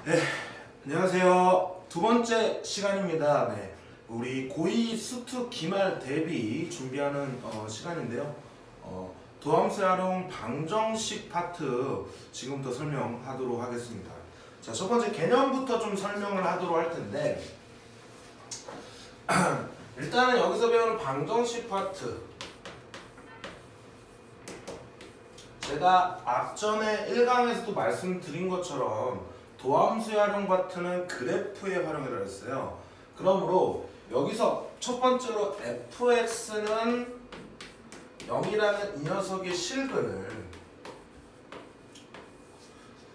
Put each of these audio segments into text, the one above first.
네, 안녕하세요. 두 번째 시간입니다. 네, 우리 고2 수투 기말 대비 준비하는 시간인데요. 도함수 활용 방정식 파트 지금부터 설명하도록 하겠습니다. 자, 첫 번째 개념부터 좀 설명을 하도록 할 텐데 일단은 여기서 배우는 방정식 파트, 제가 앞전에 1강에서도 말씀드린 것처럼 도함수의 활용 파트는 그래프의 활용이라고 했어요. 그러므로 여기서 첫 번째로 fx는 0이라는 이 녀석의 실근을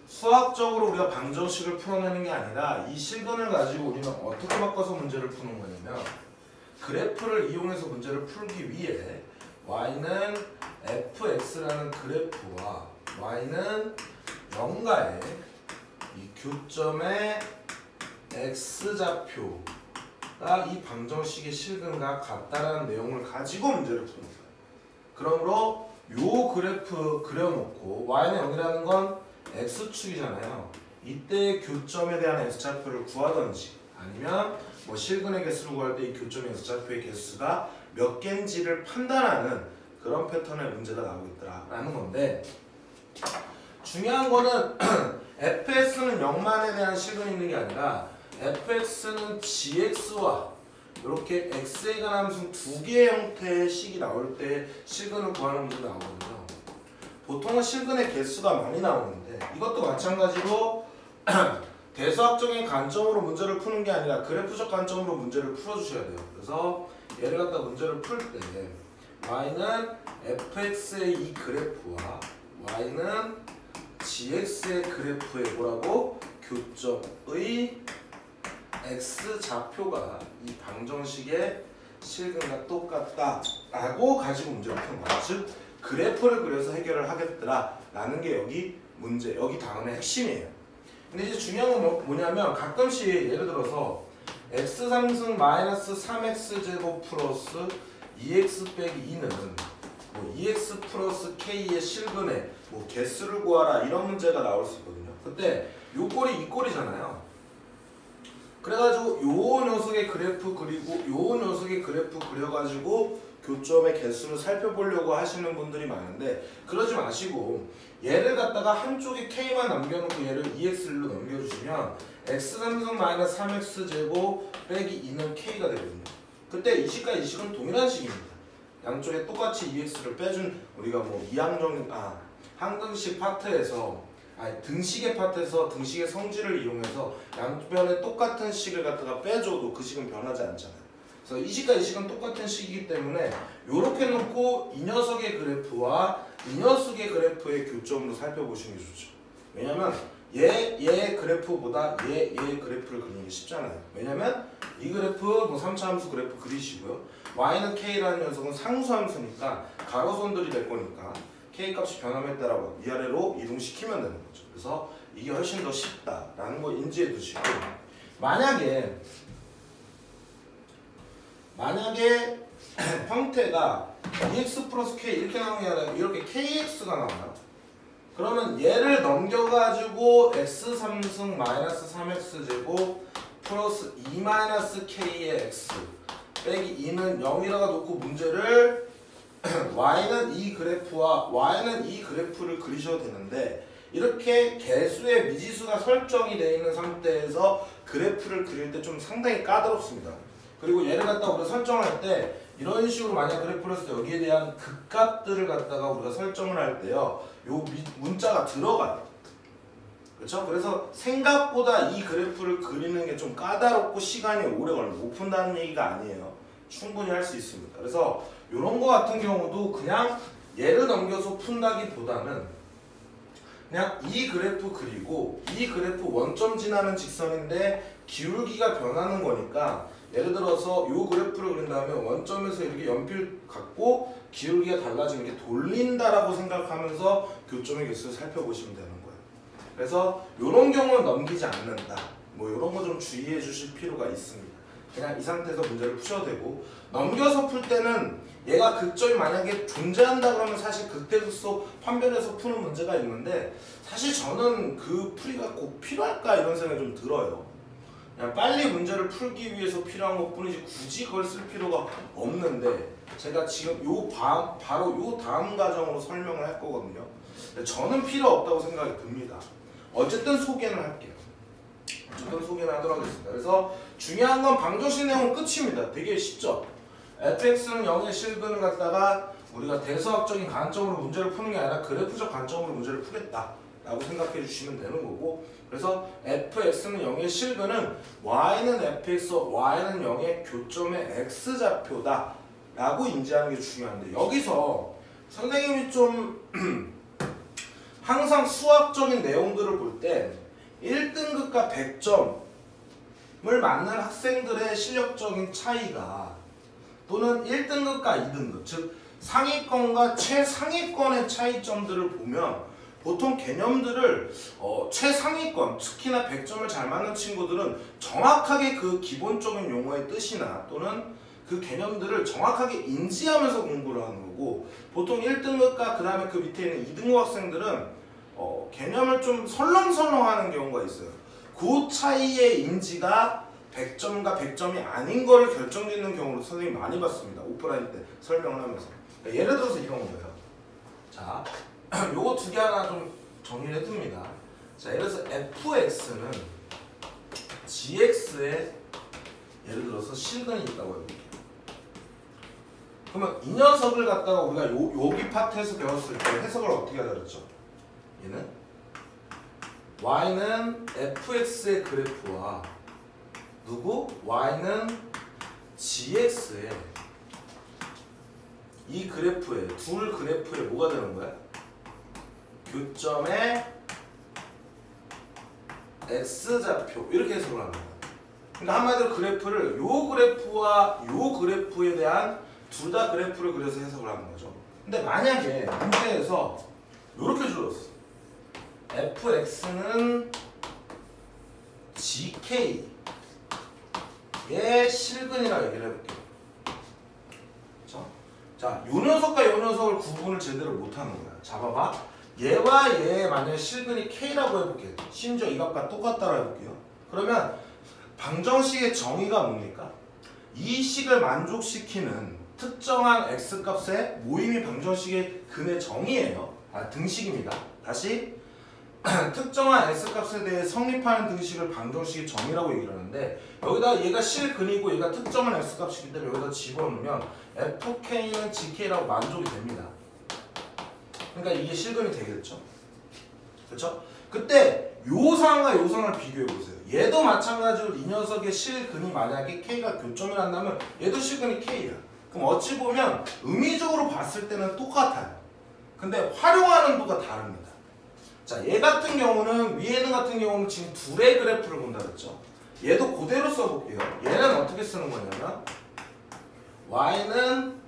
수학적으로 우리가 방정식을 풀어내는 게 아니라 이 실근을 가지고 우리는 어떻게 바꿔서 문제를 푸는 거냐면, 그래프를 이용해서 문제를 풀기 위해 y는 fx라는 그래프와 y는 0가의 이 교점의 x좌표가 이 방정식의 실근과 같다라는 내용을 가지고 문제를 푸는 거예요. 그러므로 요 그래프 그려놓고 y는 0이라는 건 x축이잖아요. 이때 교점에 대한 x좌표를 구하던지, 아니면 뭐 실근의 개수를 구할 때 이 교점의 x좌표의 개수가 몇 개인지를 판단하는 그런 패턴의 문제가 나오고 있더라라는 건데, 중요한 거는 fx는 0만에 대한 실근이 있는 게 아니라 fx는 gx와 이렇게 x에 관한 함수 두 개의 형태의 식이 나올 때 실근을 구하는 문제가 나오거든요. 보통은 실근의 개수가 많이 나오는데, 이것도 마찬가지로 대수학적인 관점으로 문제를 푸는 게 아니라 그래프적 관점으로 문제를 풀어주셔야 돼요. 그래서 얘를 갖다 문제를 풀 때 y는 fx의 이 그래프와 y는 gx의 그래프의 뭐라고? 교점의 x좌표가 이 방정식의 실근과 똑같다라고 가지고 문제를 푸는 거예요. 즉 그래프를 그려서 해결을 하겠더라라는 게 여기 문제, 여기 단원의 핵심이에요. 근데 이제 중요한 건 뭐냐면, 가끔씩 예를 들어서 x3승 마이너스 3x 제곱 플러스 2x 빼기 2는 뭐 2x 플러스 k의 실근의 뭐 개수를 구하라 이런 문제가 나올 수 있거든요. 그때 요 꼴이 이 꼴이잖아요. 그래가지고 요 녀석의 그래프 그리고 요 녀석의 그래프 그려가지고 교점의 개수를 살펴보려고 하시는 분들이 많은데, 그러지 마시고 얘를 갖다가 한쪽에 k만 남겨놓고 얘를 2x로 넘겨주시면 x3승 마이너스 3x 제곱 빼기 2는 k가 되거든요. 그때 이 식과 이 식은 동일한 식입니다. 양쪽에 똑같이 2x를 빼준, 우리가 뭐 항등식 파트에서 등식의 파트에서 등식의 성질을 이용해서 양변에 똑같은 식을 갖다가 빼줘도 그 식은 변하지 않잖아요. 그래서 이 식과 이 식은 똑같은 식이기 때문에 이렇게 놓고 이 녀석의 그래프와 이 녀석의 그래프의 교점으로 살펴보시는 게 좋죠. 왜냐면 얘 그래프보다 얘 그래프를 그리는 게 쉽잖아요. 왜냐면 이 그래프 뭐 3차 함수 그래프 그리시고요, y는 k라는 녀석은 상수함수니까 가로선들이 될 거니까 k 값이 변함에 따라 위아래로 이동시키면 되는 거죠. 그래서 이게 훨씬 더 쉽다라는 거 인지해 두시고, 만약에 형태가 2x 플러스 k 이렇게 나오는 게 아니라 이렇게 kx가 나와요. 그러면 얘를 넘겨가지고 x3승 마이너스 3x 제곱 플러스 2 마이너스 k의 x 빼기 2는 0이라고 놓고 문제를 y는 이 그래프와 y는 이 그래프를 그리셔도 되는데, 이렇게 개수의 미지수가 설정이 되어 있는 상태에서 그래프를 그릴 때 좀 상당히 까다롭습니다. 그리고 얘를 갖다가 우리가 설정할 때 이런 식으로 만약 그래프를 했을 때 여기에 대한 극값들을 갖다가 우리가 설정을 할 때요, 요 문자가 들어가요. 그렇죠? 그래서 생각보다 이 그래프를 그리는 게 좀 까다롭고 시간이 오래 걸려요. 못 푼다는 얘기가 아니에요. 충분히 할 수 있습니다. 그래서 이런 거 같은 경우도 그냥 얘를 넘겨서 푼다기보다는 그냥 이 그래프 그리고 이 그래프 원점 지나는 직선인데 기울기가 변하는 거니까, 예를 들어서 이 그래프를 그린 다음에 원점에서 이렇게 연필 갖고 기울기가 달라지는 게 돌린다라고 생각하면서 교점의 개수를 살펴보시면 되는 거예요. 그래서 이런 경우는 넘기지 않는다. 뭐 이런 거 좀 주의해 주실 필요가 있습니다. 그냥 이 상태에서 문제를 푸셔도 되고, 넘겨서 풀 때는 얘가 극점이 만약에 존재한다 그러면 사실 극대극소 판별해서 푸는 문제가 있는데, 사실 저는 그 풀이가 꼭 필요할까 이런 생각이 좀 들어요. 그냥 빨리 문제를 풀기 위해서 필요한 것 뿐이지 굳이 그걸 쓸 필요가 없는데, 제가 지금 바로 요 다음 과정으로 설명을 할 거거든요. 저는 필요 없다고 생각이 듭니다. 어쨌든 소개는 할게요. 어쨌든 소개는 하도록 하겠습니다. 그래서 중요한 건 방정식 내용은 끝입니다. 되게 쉽죠? fx는 0의 실근을 갖다가 우리가 대수학적인 관점으로 문제를 푸는 게 아니라 그래프적 관점으로 문제를 pu겠다 라고 생각해 주시면 되는 거고, 그래서 fx는 0의 실근은 y는 fx와 y는 0의 교점의 x좌표다 라고 인지하는 게 중요한데, 여기서 선생님이 좀 항상 수학적인 내용들을 볼 때 1등급과 100점을 맞는 학생들의 실력적인 차이가, 또는 1등급과 2등급, 즉 상위권과 최상위권의 차이점들을 보면 보통 개념들을 최상위권, 특히나 100점을 잘 맞는 친구들은 정확하게 그 기본적인 용어의 뜻이나 또는 그 개념들을 정확하게 인지하면서 공부를 하는 거고, 보통 1등급과 그 다음에 그 밑에 있는 2등급 학생들은 개념을 좀 설렁설렁하는 경우가 있어요. 그 차이의 인지가 100점과 100점이 아닌 거를 결정짓는 경우를 선생님이 많이 봤습니다. 오프라인 때 설명을 하면서. 그러니까 예를 들어서 이런 거예요. 자, 요거 두 개 하나 좀 정리를 해둡니다. 자, 예를 들어서 fx는 gx에 예를 들어서 실근이 있다고 해볼게요. 그러면 이 녀석을 갖다가 우리가 여기 파트에서 배웠을 때 해석을 어떻게 하자 그랬죠? 얘는 y는 fx의 그래프와 누구? y는 gx의 이 그래프에, 둘 그래프에 뭐가 되는 거야? 교점의 x좌표, 이렇게 해석을 하는 거야. 그러니까 한마디로 그래프를 요 그래프와 요 그래프에 대한 둘 다 그래프를 그려서 해석을 하는 거죠. 근데 만약에 문제에서 요렇게 줄었어. fx는 gk의 실근이라고 얘기를 해볼게요. 그렇죠? 자, 요 녀석과 요 녀석을 구분을 제대로 못하는 거야. 자, 봐봐. 얘와 얘의 만약에 실근이 k라고 해볼게요. 심지어 이 값과 똑같다고 해볼게요. 그러면 방정식의 정의가 뭡니까? 이 식을 만족시키는 특정한 x값의 모임이 방정식의 근의 정의예요. 등식입니다. 다시 특정한 x값에 대해 성립하는 등식을 방정식의 정의라고 얘기를 하는데, 여기다 얘가 실근이고 얘가 특정한 x값이기 때문에 여기다 집어넣으면 fk는 gk라고 만족이 됩니다. 그러니까 이게 실근이 되겠죠. 그렇죠? 그때 요 상황과 요 상황을 비교해 보세요. 얘도 마찬가지로 이 녀석의 실근이 만약에 k가 교점이 난다면 얘도 실근이 k야. 그럼 어찌 보면 의미적으로 봤을 때는 똑같아요. 근데 활용하는 도가 다릅니다. 자, 얘 같은 경우는, 위에 있는 같은 경우는 지금 둘의 그래프를 본다 그랬죠. 얘도 그대로 써볼게요. 얘는 어떻게 쓰는 거냐면 y는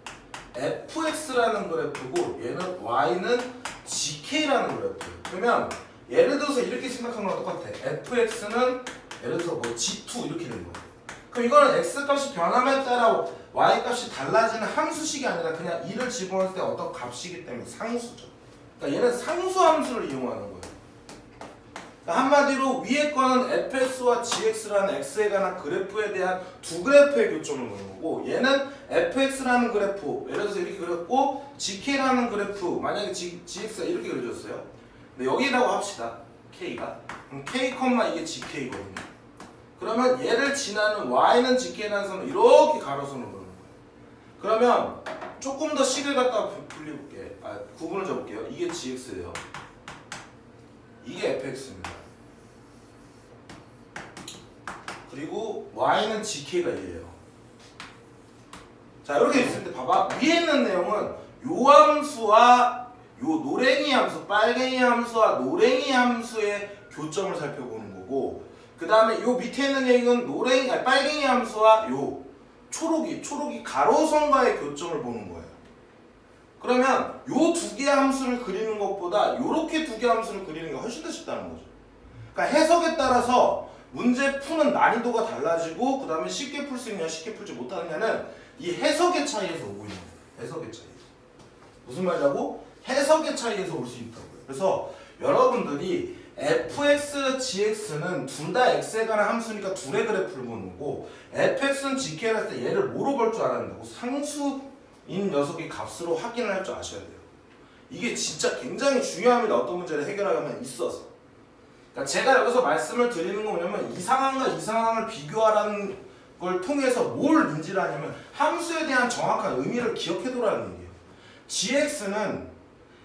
fx라는 그래프고 얘는 y는 gk라는 그래프예요. 그러면 예를 들어서 이렇게 생각하는 거랑 똑같아. fx는 예를 들어서 뭐 g2 이렇게 되는 거예요. 그럼 이거는 x값이 변함에 따라 y값이 달라지는 함수식이 아니라 그냥 2를 집어넣을 때 어떤 값이기 때문에 상수죠. 그러니까 얘는 상수 함수를 이용하는 거예요. 그러니까 한마디로 위에 거는 fx와 gx라는 x에 관한 그래프에 대한 두 그래프의 교점을 보는 거고, 얘는 fx라는 그래프, 예를 들어서 이렇게 그렸고 gk라는 그래프, 만약에 gx가 이렇게 그려졌어요. 근데 여기라고 합시다. k가. 그럼 k, 이게 gk거든요. 그러면 얘를 지나는 y는 gk라는 선을 이렇게 가로선을 그리는 거예요. 그러면 조금 더 식을 갖다가 분리해볼게. 구분을 줘볼게요. 이게 gx예요. 이게 fx입니다. 그리고 y는 gk가 얘예요. 자, 이렇게 있을 때 봐봐. 위에 있는 내용은 요 함수와 요 노랭이 함수, 빨갱이 함수와 노랭이 함수의 교점을 살펴보는 거고, 그 다음에 요 밑에 있는 얘기는 빨갱이 함수와 요 초록이 가로선과의 교점을 보는 거예요. 그러면 요 두 개의 함수를 그리는 것보다 요렇게 두 개의 함수를 그리는 게 훨씬 더 쉽다는 거죠. 그러니까 해석에 따라서 문제 푸는 난이도가 달라지고 그 다음에 쉽게 풀 수 있냐 쉽게 풀지 못하느냐는 이 해석의 차이에서 오고 있는 거예요. 해석의 차이. 무슨 말이라고? 해석의 차이에서 올 수 있다고요. 그래서 여러분들이 fx, gx는 둘 다 x에 관한 함수니까 둘의 그래프를 보는 거고 fx는 gk를 할 때 얘를 뭐로 볼 줄 알아야 된다고? 상수인 녀석의 값으로 확인을 할 줄 아셔야 돼요. 이게 진짜 굉장히 중요합니다. 어떤 문제를 해결하려면 있어서. 그러니까 제가 여기서 말씀을 드리는 건 뭐냐면 이 상황과 이 상황을 비교하라는 걸 통해서 뭘 인지를 하냐면 함수에 대한 정확한 의미를 기억해두라는 얘기예요. gx는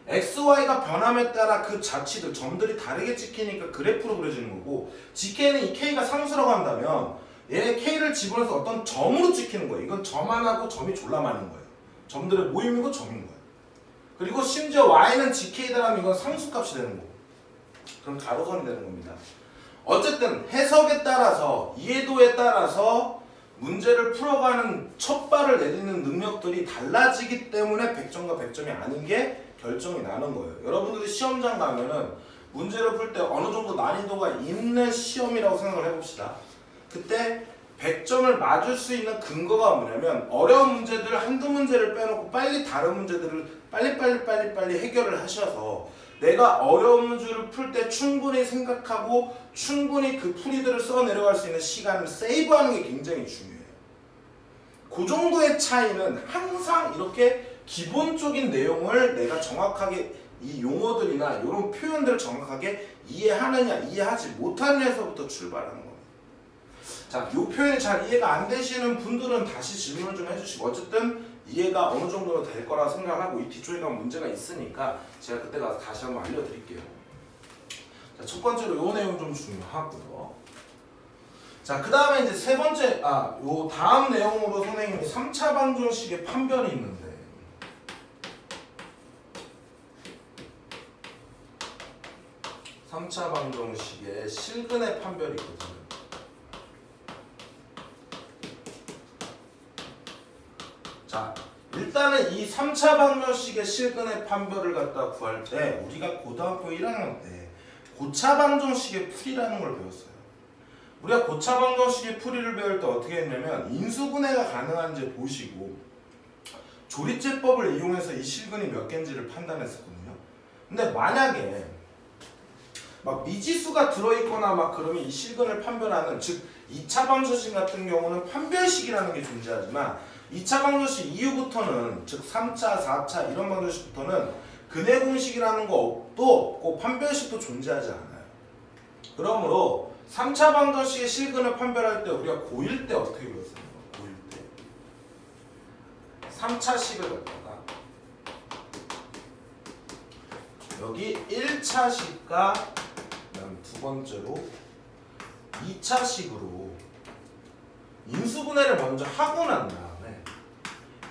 xy가 변함에 따라 그 자치들 점들이 다르게 찍히니까 그래프로 그려지는 거고 gk는 이 k가 상수라고 한다면 얘 k를 집어넣어서 어떤 점으로 찍히는 거예요. 이건 점 하나고 점이 졸라 많은 거예요. 점들의 모임이고 점인 거예요. 그리고 심지어 y는 gk다라면 이건 상수값이 되는 거고 그럼 가로선이 되는 겁니다. 어쨌든 해석에 따라서 이해도에 따라서 문제를 풀어가는 첫 발을 내딛는 능력들이 달라지기 때문에 100점과 100점이 아닌 게 결정이 나는 거예요. 여러분들이 시험장 가면은 문제를 풀 때 어느 정도 난이도가 있는 시험이라고 생각을 해봅시다. 그때 100점을 맞을 수 있는 근거가 뭐냐면 어려운 문제들 한두 문제를 빼놓고 빨리 다른 문제들을 빨리 해결을 하셔서 내가 어려운 문제를 풀 때 충분히 생각하고 충분히 그 풀이들을 써 내려갈 수 있는 시간을 세이브하는 게 굉장히 중요해요. 그 정도의 차이는 항상 이렇게 기본적인 내용을 내가 정확하게 이 용어들이나 이런 표현들을 정확하게 이해하느냐 이해하지 못하느냐에서부터 출발하는 겁니다. 자, 이 표현이 잘 이해가 안 되시는 분들은 다시 질문을 좀 해주시고 어쨌든 이해가 어느 정도는 될 거라 생각하고 이 뒤쪽에 가면 문제가 있으니까 제가 그때 가서 다시 한번 알려드릴게요. 자, 첫 번째로 이 내용 좀 중요하고요. 자, 그 다음에 이제 세 번째, 요 다음 내용으로 선생님이 3차 방정식의 판별이 있는데 3차 방정식의 실근의 판별이 있거든요. 자, 일단은 이 3차 방정식의 실근의 판별을 갖다 구할 때 우리가 고등학교 1학년 때 고차 방정식의 풀이라는 걸 배웠어요. 우리가 고차 방정식의 풀이를 배울 때 어떻게 했냐면 인수분해가 가능한지 보시고 조리제법을 이용해서 이 실근이 몇 개인지를 판단했었거든요. 근데 만약에 막 미지수가 들어있거나 막 그러면 이 실근을 판별하는 즉 2차 방정식 같은 경우는 판별식이라는 게 존재하지만 2차 방정식 이후부터는 즉 3차, 4차 이런 방정식부터는 근해 공식이라는 것도 없고 판별식도 존재하지 않아요. 그러므로 3차 방정식의 실근을 판별할 때 우리가 고1 때 어떻게 배웠어요? 고1 때 3차식을 갖다가 여기 1차식과 그다음 두 번째로 2차식으로 인수분해를 먼저 하고 난 다음에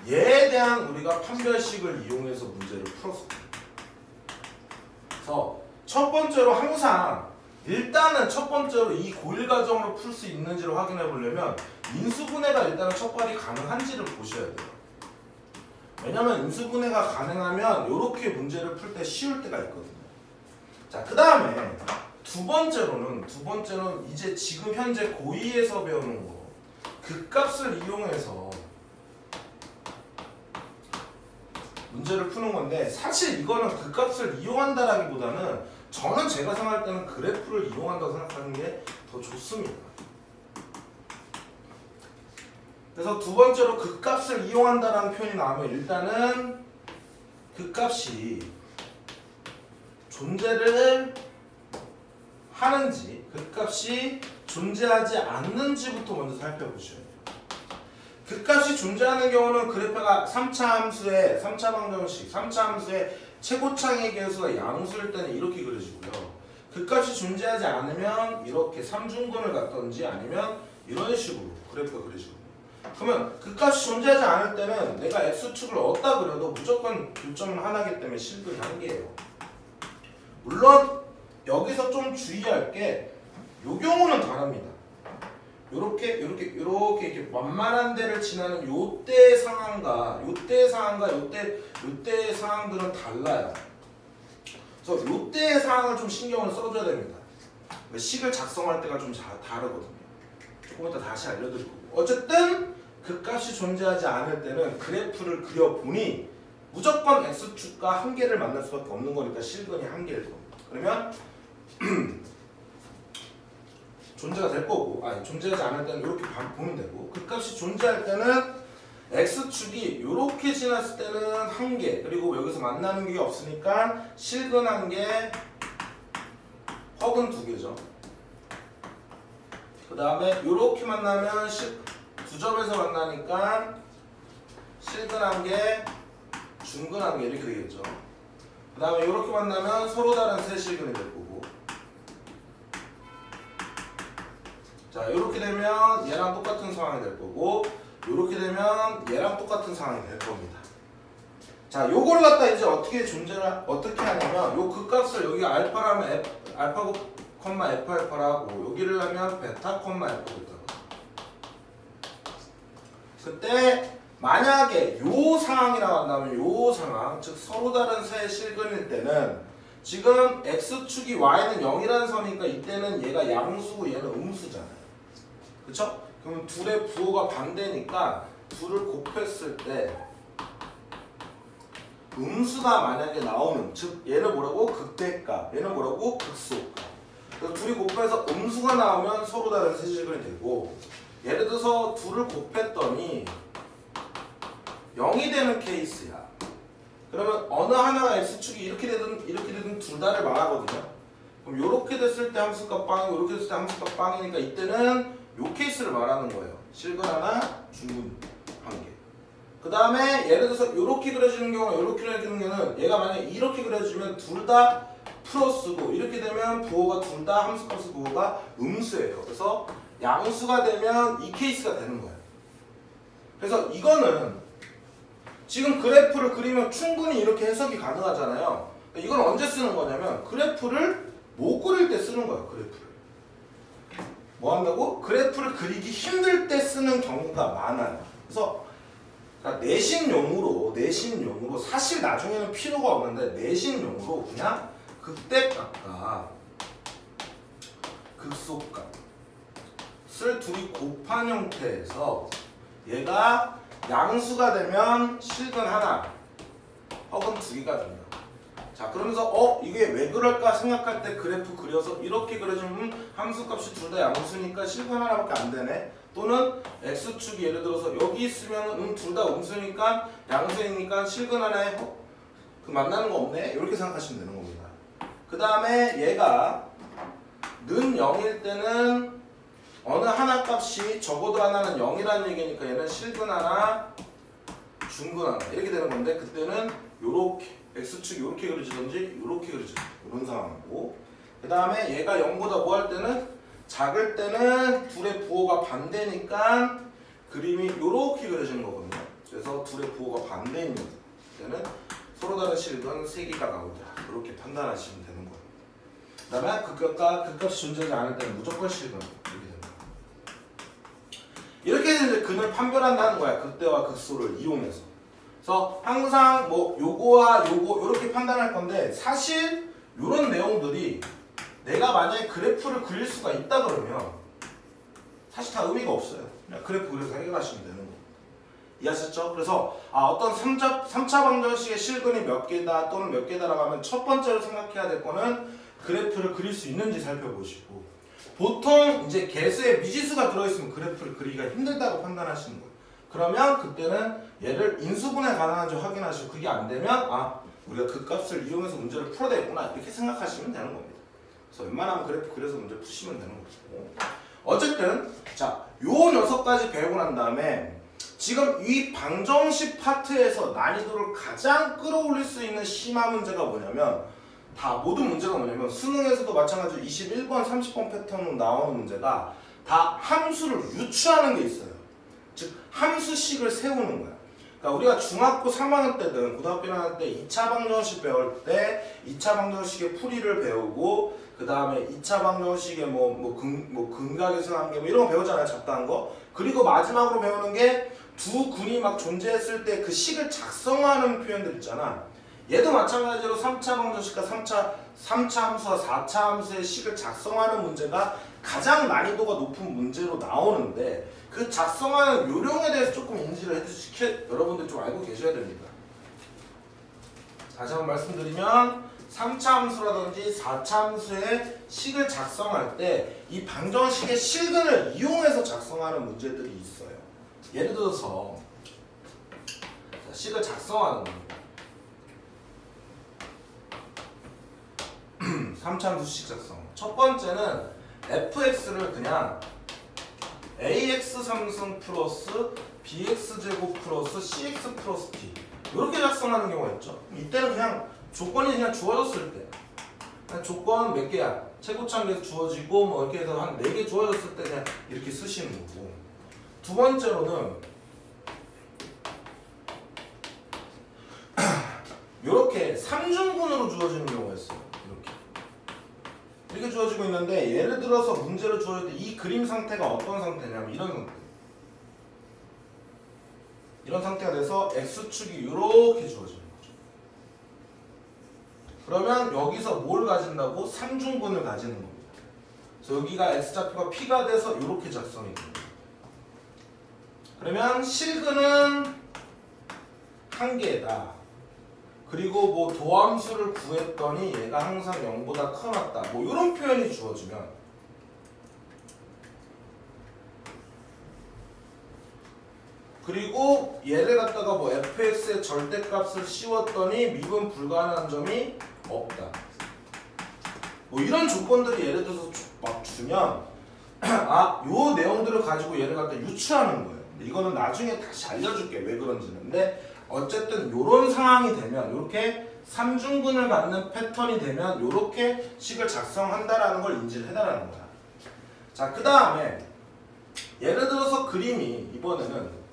얘에 대한 우리가 판별식을 이용해서 문제를 풀었습니다. 그래서 첫 번째로 항상 일단은 첫 번째로 이 고1 과정으로 풀 수 있는지를 확인해 보려면 인수분해가 일단은 첫 발이 가능한지를 보셔야 돼요. 왜냐면 인수분해가 가능하면 이렇게 문제를 풀 때 쉬울 때가 있거든요. 자, 그 다음에 두 번째로는 이제 지금 현재 고2에서 배우는 거 극값을 이용해서 문제를 푸는 건데 사실 이거는 극값을 이용한다라기보다는 저는 제가 생각할 때는 그래프를 이용한다고 생각하는 게 더 좋습니다. 그래서 두 번째로 극값을 이용한다라는 표현이 나오면 일단은 극값이 존재를 하는지 극값이 존재하지 않는지부터 먼저 살펴보셔야 돼요. 극값이 존재하는 경우는 그래프가 3차 함수의 3차 방정식 3차 함수의 최고창의 개수가 양수일 때는 이렇게 그려지고요. 극값이 존재하지 않으면 이렇게 삼중근을 갖던지 아니면 이런 식으로 그래프가 그려지거든요. 그러면 극값이 존재하지 않을 때는 내가 x축을 어디다 그려도 무조건 교점은 하나이기 때문에 실근이 한 개예요. 물론 여기서 좀 주의할 게 요 경우는 다릅니다. 요렇게 완만한 데를 지나는 요때 상황과 요때 상황들은 달라요. 그래서 요때의 상황을 좀 신경을 써줘야 됩니다. 식을 작성할 때가 좀 다르거든요. 조금 이따 다시 알려드릴 거고. 어쨌든 그 값이 존재하지 않을 때는 그래프를 그려보니 무조건 x축과 한계를 만날 수밖에 없는 거니까 실근이 한계일 겁니다. 그러면 존재가 될 거고, 아니 존재하지 않을 때는 이렇게 보면 되고, 그 값이 존재할 때는 x축이 이렇게 지났을 때는 한계, 그리고 여기서 만나는 게 없으니까 실근 한계, 허근 두 개죠. 그 다음에 이렇게 만나면 두 점에서 만나니까 실근 한계, 중근 한계 이렇게 되겠죠. 그 다음에 이렇게 만나면 서로 다른 세 실근이 될 거고, 자 이렇게 되면 얘랑 똑같은 상황이 될 거고, 이렇게 되면 얘랑 똑같은 상황이 될 겁니다. 자 요걸 갖다 이제 어떻게 하냐면 요 극값을 여기 알파라면 알파, F 알파라고 여기를 하면 베타, F 베타. 그때 만약에 요 상황이라고 한다면 요 상황, 즉 서로 다른 세 실근일 때는 지금 x축이 y는 0이라는 선이니까 이때는 얘가 양수고 얘는 음수잖아요. 그쵸? 그럼 둘의 부호가 반대니까 둘을 곱했을 때 음수가 만약에 나오는, 즉 얘는 뭐라고? 극대값, 얘는 뭐라고? 극소값. 그래서 둘이 곱해서 음수가 나오면 서로 다른 세 실근이 되고, 예를 들어서 둘을 곱했더니 0이 되는 케이스야. 그러면 어느 하나가 x축이 이렇게 되든 둘 다를 말하거든요. 그럼 이렇게 됐을 때 함수값 빵이고 이렇게 됐을 때 함수값 빵이니까 이때는 요 케이스를 말하는 거예요. 실근 하나, 중근 한 개. 그 다음에 예를 들어서 이렇게 그려지는 경우나 이렇게 그려지는 경우는 얘가 만약에 이렇게 그려지면 둘 다 플러스고, 이렇게 되면 부호가 둘 다 함수값의 부호가 음수예요. 그래서 양수가 되면 이 케이스가 되는 거예요. 그래서 이거는 지금 그래프를 그리면 충분히 이렇게 해석이 가능하잖아요. 이건 언제 쓰는 거냐면 그래프를 못 그릴 때 쓰는 거예요. 그래프를 뭐 한다고? 그래프를 그리기 힘들 때 쓰는 경우가 많아요. 그래서 내신용으로 사실 나중에는 필요가 없는데 내신용으로 그냥 극대값과 극소값을 둘이 곱한 형태에서 얘가 양수가 되면 실근 하나, 허근 두 개가 됩니다. 자 그러면서 이게 왜 그럴까 생각할 때 그래프 그려서 이렇게 그려주면 함수값이 둘 다 양수니까 실근 하나밖에 안 되네. 또는 x축이 예를 들어서 여기 있으면 둘 다 음수니까 양수이니까 실근 하나에 그 만나는 거 없네. 이렇게 생각하시면 되는 겁니다. 그 다음에 얘가 는 0일 때는 어느 하나 값이 적어도 하나는 0이라는 얘기니까 얘는 실근 하나, 중근 하나 이렇게 되는 건데, 그때는 요렇게 x축이 요렇게 그려지든지 요렇게 그려지든지 이런 상황이고, 그 다음에 얘가 0보다 뭐 할 때는 작을 때는 둘의 부호가 반대니까 그림이 요렇게 그려지는 거거든요. 그래서 둘의 부호가 반대인 때는 서로 다른 실근 3개가 나오더라. 이렇게 판단하시면 되는 거예요. 그 다음에 극값이 존재하지 않을 때는 무조건 실근 이렇게 됩니다. 이렇게 해서 이제 근을 판별한다는 거야. 극대와 극소를 이용해서. 그래서 항상 뭐 요거와 요거 이렇게 판단할 건데, 사실 요런 내용들이 내가 만약에 그래프를 그릴 수가 있다 그러면 사실 다 의미가 없어요. 그냥 그래프 그려서 해결하시면 되는 거예요. 이해하셨죠? 그래서 어떤 3차 방정식의 실근이 몇 개다 또는 몇 개다라고 하면 첫 번째로 생각해야 될 거는 그래프를 그릴 수 있는지 살펴보시고, 보통 이제 개수에 미지수가 들어있으면 그래프를 그리기가 힘들다고 판단하시는 거예요. 그러면 그때는 얘를 인수분해 가능한지 확인하시고, 그게 안 되면 우리가 그 값을 이용해서 문제를 풀어야 되겠구나 이렇게 생각하시면 되는 겁니다. 그래서 웬만하면 그래프 그려서 문제 푸시면 되는 거고, 어쨌든 자, 요 6가지 배우고 난 다음에 지금 이 방정식 파트에서 난이도를 가장 끌어올릴 수 있는 심화 문제가 뭐냐면, 모든 문제가 뭐냐면 수능에서도 마찬가지로 21번, 30번 패턴으로 나오는 문제가 다 함수를 유추하는 게 있어요. 즉 함수식을 세우는 거야. 그러니까 우리가 중학교 3학년 때든 고등학교 1학년 때 2차 방정식 배울 때 2차 방정식의 풀이를 배우고, 그 다음에 2차 방정식의 근각에서 한 개 이런 거 배우잖아요. 잡다한 거. 그리고 마지막으로 배우는 게 두 근이 막 존재했을 때 그 식을 작성하는 표현들 있잖아. 얘도 마찬가지로 3차 방정식과 3차 함수와 4차 함수의 식을 작성하는 문제가 가장 난이도가 높은 문제로 나오는데 그 작성하는 요령에 대해서 조금 인지를 해주시길 여러분들 좀 알고 계셔야 됩니다. 다시 한번 말씀드리면 3차 함수라든지 4차 함수의 식을 작성할 때 이 방정식의 실근을 이용해서 작성하는 문제들이 있어요. 예를 들어서 식을 작성하는 겁니다. 3차 함수 식 작성. 첫 번째는 fx를 그냥 ax 3승 플러스 bx제곱 플러스 cx 플러스 t 이렇게 작성하는 경우가 있죠. 이때는 그냥 조건이 그냥 주어졌을 때 그냥 조건 몇 개야? 최고차항에서 주어지고 뭐 이렇게 해서 한 4개 주어졌을 때 그냥 이렇게 쓰시는 거고, 두 번째로는 이렇게 3중분으로 주어지는 경우가 있어요. 이렇게 주어지고 있는데 예를 들어서 문제를 주어질 때 이 그림 상태가 어떤 상태냐면 이런 상태. 이런 상태가 돼서 x축이 이렇게 주어지는 거죠. 그러면 여기서 뭘 가진다고? 3중분을 가지는 겁니다. 그래서 여기가 x좌표가 p가 돼서 이렇게 작성이 됩니다. 그러면 실근은 한 개다. 그리고 뭐 도함수를 구했더니 얘가 항상 0보다 커놨다. 뭐 이런 표현이 주어지면 그리고 얘를 갖다가 뭐 fx의 절대값을 씌웠더니 미분 불가능한 점이 없다. 뭐 이런 조건들이 예를 들어서 막 주면 요 내용들을 가지고 얘를 갖다 유추하는 거예요. 이거는 나중에 다시 알려줄게 왜 그런지는. 근데 어쨌든 요런 상황이 되면 이렇게 3중분을 갖는 패턴이 되면 이렇게 식을 작성한다라는 걸 인지를 해달라는 거야. 자, 그 다음에 예를 들어서 그림이 이번에는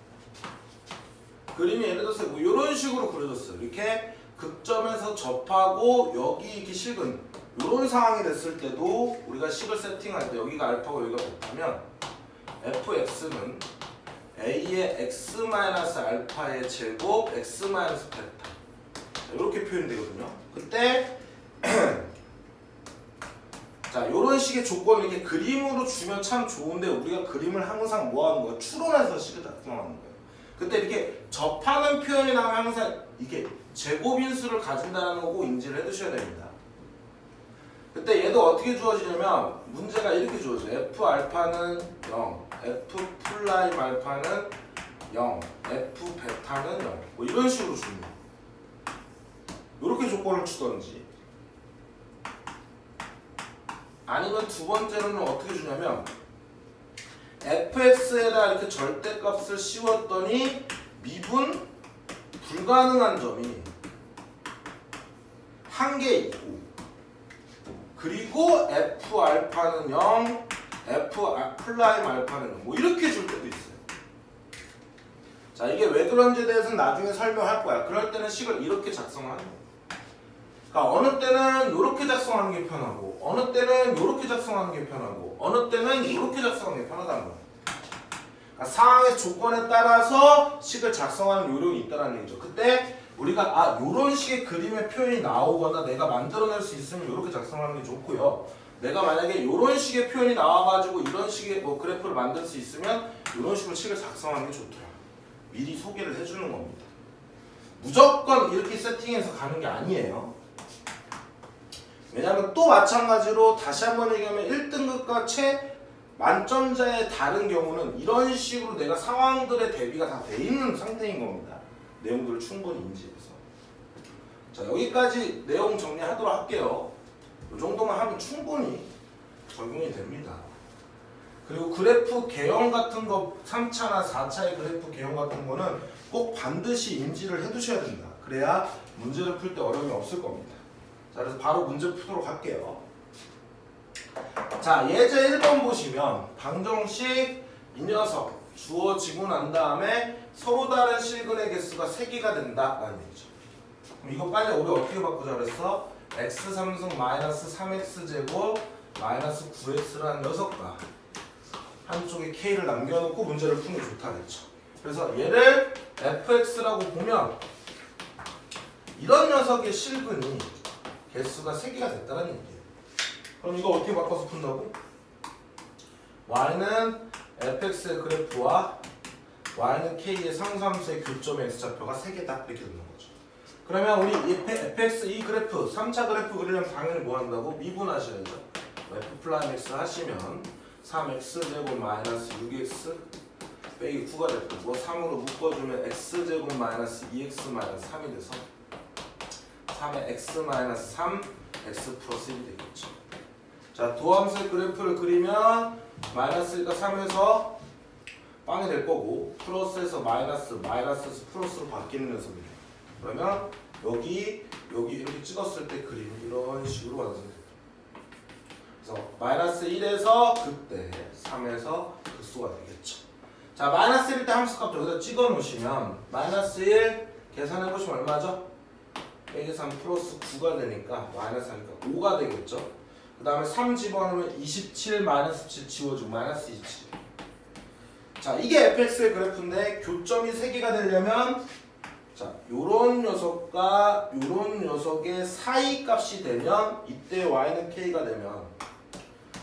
예를 들어서 뭐 이런 식으로 그려졌어요. 이렇게 극점에서 접하고 여기 이렇게 식은 이런 상황이 됐을 때도 우리가 식을 세팅할 때 여기가 알파고 여기가 베타면 fx는 a의 x-알파의 제곱 x-베타 이렇게 표현되거든요. 그때 자 이런 식의 조건을 이렇게 그림으로 주면 참 좋은데 우리가 그림을 항상 뭐 하는 거야? 추론해서 식을 작성하는 거예요. 그때 이렇게 접하는 표현이 나오면 항상 이게 제곱인수를 가진다는 거고 인지를 해두셔야 됩니다. 그때 얘도 어떻게 주어지냐면 문제가 이렇게 주어져요. f 알파는 0, f 플라임 알파는 0, f 베타는 0. 뭐 이런 식으로 줍니다. 이렇게 조건을 주던지 아니면 두 번째로는 어떻게 주냐면 fx에다 이렇게 절대값을 씌웠더니 미분 불가능한 점이 한 개 있고 그리고 f 알파는 0, f 플라임 알파는 0. 뭐 이렇게 줄 때도 있어요. 자, 이게 왜 그런지에 대해서는 나중에 설명할 거야. 그럴 때는 식을 이렇게 작성하는 거야. 그러니까 어느 때는 이렇게 작성하는 게 편하고 어느 때는 이렇게 작성하는 게 편하고 어느 때는 이렇게 작성하는 게 편하다는 거야. 그러니까 상황의 조건에 따라서 식을 작성하는 요령이 있다는 얘기죠. 그때 우리가 요런 식의 그림의 표현이 나오거나 내가 만들어낼 수 있으면 이렇게 작성하는 게 좋고요. 내가 만약에 요런 식의 표현이 나와가지고 이런 식의 뭐 그래프를 만들 수 있으면 이런 식으로 식을 작성하는 게 좋더라. 미리 소개를 해주는 겁니다. 무조건 이렇게 세팅해서 가는 게 아니에요. 왜냐하면 또 마찬가지로 다시 한번 얘기하면 1등급과 만점자의 다른 경우는 이런 식으로 내가 상황들의 대비가 다 돼 있는 상태인 겁니다. 내용들을 충분히 인지해서. 자, 여기까지 내용 정리하도록 할게요. 이 정도만 하면 충분히 적용이 됩니다. 그리고 그래프 개형 같은 거 3차나 4차의 그래프 개형 같은 거는 꼭 반드시 인지를 해두셔야 된다. 그래야 문제를 풀 때 어려움이 없을 겁니다. 자, 그래서 바로 문제 풀도록 할게요. 자, 예제 1번 보시면 방정식 이 녀석 주어지고 난 다음에 서로 다른 실근의 개수가 3개가 된다라는 얘기죠. 그럼 이거 빨리 우리 어떻게 바꾸자 그랬어? x 3승 마이너스 3x 제곱 마이너스 9x라는 녀석과 한쪽에 k를 남겨놓고 문제를 푸는 게 좋다 그랬죠. 그래서 얘를 fx라고 보면 이런 녀석의 실근이 개수가 3개가 됐다는 얘기예요. 그럼 이거 어떻게 바꿔서 푼다고? y는 fx의 그래프와 y는 k의 상수함수의 교점의 x좌표가 3개다 이렇게 되는 거죠. 그러면 우리 fx 이 그래프 3차 그래프 그리려면 당연히 뭐 한다고? 미분하셔야죠. f 플라임 x 하시면 3x제곱 마이너스 6x 빼기 9가 될 거고 3으로 묶어주면 x제곱 마이너스 2x 마이너스 3이 돼서 3의 x 마이너스 3 x 플러스 1이 되겠죠. 자, 도함수의 그래프를 그리면 마이너스니까 3에서 빵이 될 거고 플러스에서 마이너스에서 플러스로 바뀌는 녀석이에요. 그러면 여기 이렇게 찍었을 때 그림이 이런 식으로 완성돼요. 그래서 마이너스 1에서 극대 3에서 극소가 되겠죠. 자, 마이너스 1일 때 함수값 여기다 찍어 놓으시면 마이너스 1 계산해 보시면 얼마죠? 빼기 3 플러스 9가 되니까 마이너스 하니까 5가 되겠죠. 그 다음에 3 집어넣으면 27 마이너스 7 지워주고 마이너스 27. 자, 이게 fx의 그래프인데 교점이 3개가 되려면 자, 요런 녀석과 요런 녀석의 사이 값이 되면 이때 y는 k가 되면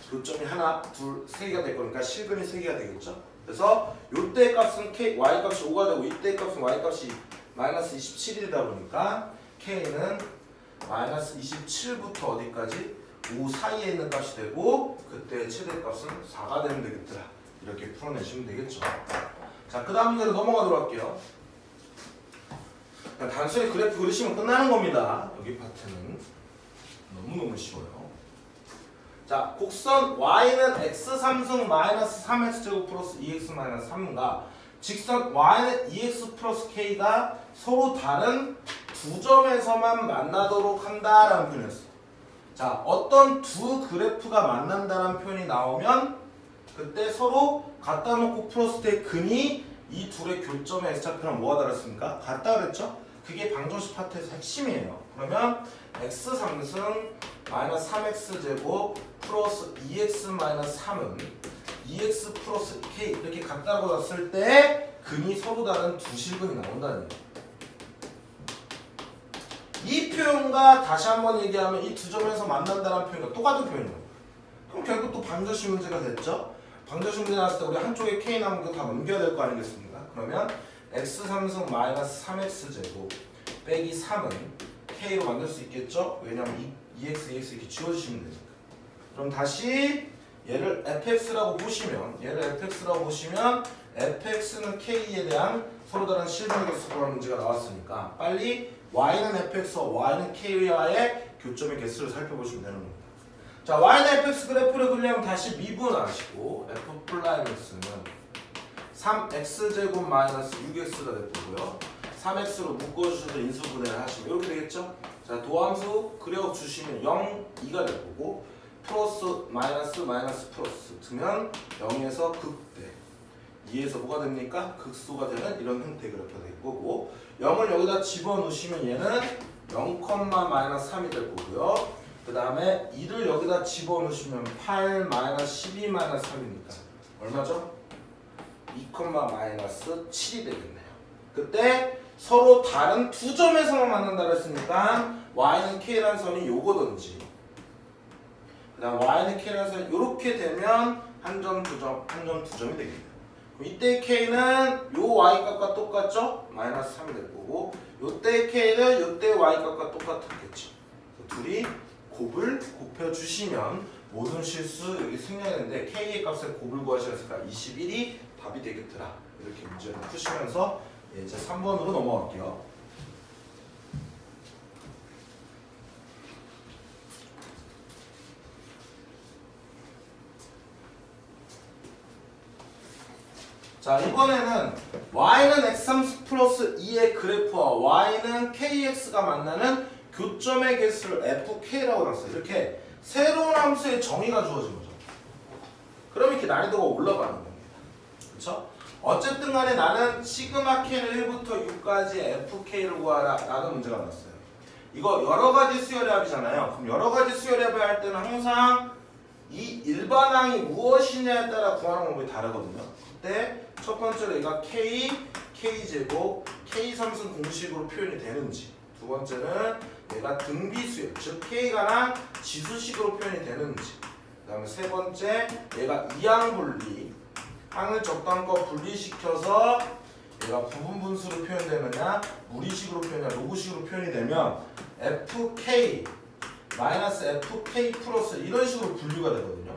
교점이 하나, 둘, 3개가 될 거니까 실근이 3개가 되겠죠. 그래서 요때 값은 k, y 값이 5가 되고 이때 값은 y 값이 마이너스 27이다 보니까 k는 마이너스 27부터 어디까지? 5 사이에 있는 값이 되고 그때 최대값은 4가 되면 되겠더라. 이렇게 풀어내시면 되겠죠. 자, 그 다음 문제로 넘어가도록 할게요. 단순히 그래프 그리시면 끝나는 겁니다. 여기 파트는 너무너무 쉬워요. 자, 곡선 y는 x3승 마이너스 3x제곱 플러스 2x 마이너스 3과 직선 y는 2x 플러스 k가 서로 다른 두 점에서만 만나도록 한다라는 표현이었어. 자, 어떤 두 그래프가 만난다는 표현이 나오면 그때 서로 갖다 놓고 풀었을 때 근이 이 둘의 교점의 x좌표랑 뭐가 다르습니까? 같다 그랬죠? 그게 방정식 파트에서 핵심이에요. 그러면 x3승 마이너스 3x제곱 플러스 2x 마이너스 3은 2x 플러스 k 이렇게 같다고 놨을 때 근이 서로 다른 두 실근이 나온다는 얘기예요. 이 표현과 다시 한번 얘기하면 이 두 점에서 만난다는 표현과 똑같은 표현이에요. 그럼 결국 또 방정식 문제가 됐죠? 방정식 문제 나왔을 때 우리 한쪽에 k 남은 거 다 넘겨야 될 거 아니겠습니까? 그러면 x3승 마이너스 3x제곱 빼기 3은 k로 만들 수 있겠죠? 왜냐면 2x, 2x 이렇게 지워주시면 되니까. 그럼 다시 얘를 fx라고 보시면 fx는 k에 대한 서로 다른 실근의 개수 구하는 문제가 나왔으니까 빨리 y는 fx와 y는 k와의 교점의 개수를 살펴보시면 되는 겁니다. 자, y는 fx 그래프를 그리려면 다시 미분하시고 f 플라임 x는 3x제곱 마이너스 6x가 될 거고요. 3x로 묶어주셔서 인수분해를 하시면 이렇게 되겠죠? 자, 도함수 그려주시면 0, 2가 될 거고 플러스 마이너스 플러스 두면 0에서 극대 2에서 뭐가 됩니까? 극소가 되는 이런 형태의 그래프가 될 거고 0을 여기다 집어넣으시면 얘는 0, 마이너스 3이 될 거고요. 그 다음에 2를 여기다 집어넣으시면 8 마이너스 12 마이너스 3이니까 얼마죠? 2, 마이너스 7이 되겠네요. 그때 서로 다른 두 점에서만 만난다고 했으니까 y는 k라는 선이 요거든지 그 다음 y는 k라는 선이 요렇게 되면 한 점, 두 점이 되겠네요. 그럼 이때 k는 요 y 값과 똑같죠? 마이너스 3이 될 거고 요때 k는 요때 y 값과 똑같겠죠. 둘이 곱을 곱해주시면 모든 실수 여기 생략했는데 k의 값을 곱을 구하시니까 21이 답이 되겠더라. 이렇게 문제를 푸시면서 이제 3번으로 넘어갈게요. 자, 이번에는 y는 x3 플러스 2의 그래프와 y는 kx가 만나는 교점의 개수를 fk라고 놨어요. 이렇게 새로운 함수의 정의가 주어진 거죠. 그럼 이렇게 난이도가 올라가는 겁니다. 그렇죠? 어쨌든 간에 나는 시그마 k는 1부터 6까지 fk를 구하라 라는 문제가 나왔어요. 이거 여러 가지 수열의 합이잖아요. 그럼 여러 가지 수열의 합을 할 때는 항상 이 일반항이 무엇이냐에 따라 구하는 방법이 다르거든요. 그때 첫 번째로 얘가 k제곱 k3승 공식으로 표현이 되는지 두 번째는 얘가 등비수열, 즉 K가 난 지수식으로 표현이 되는지. 그 다음에 세 번째, 얘가 이항분리, 항을 적당과 분리시켜서 얘가 부분분수로 표현되느냐, 무리식으로 표현이냐, 로그식으로 표현이 되면 FK 마이너스 FK 플러스 이런 식으로 분류가 되거든요.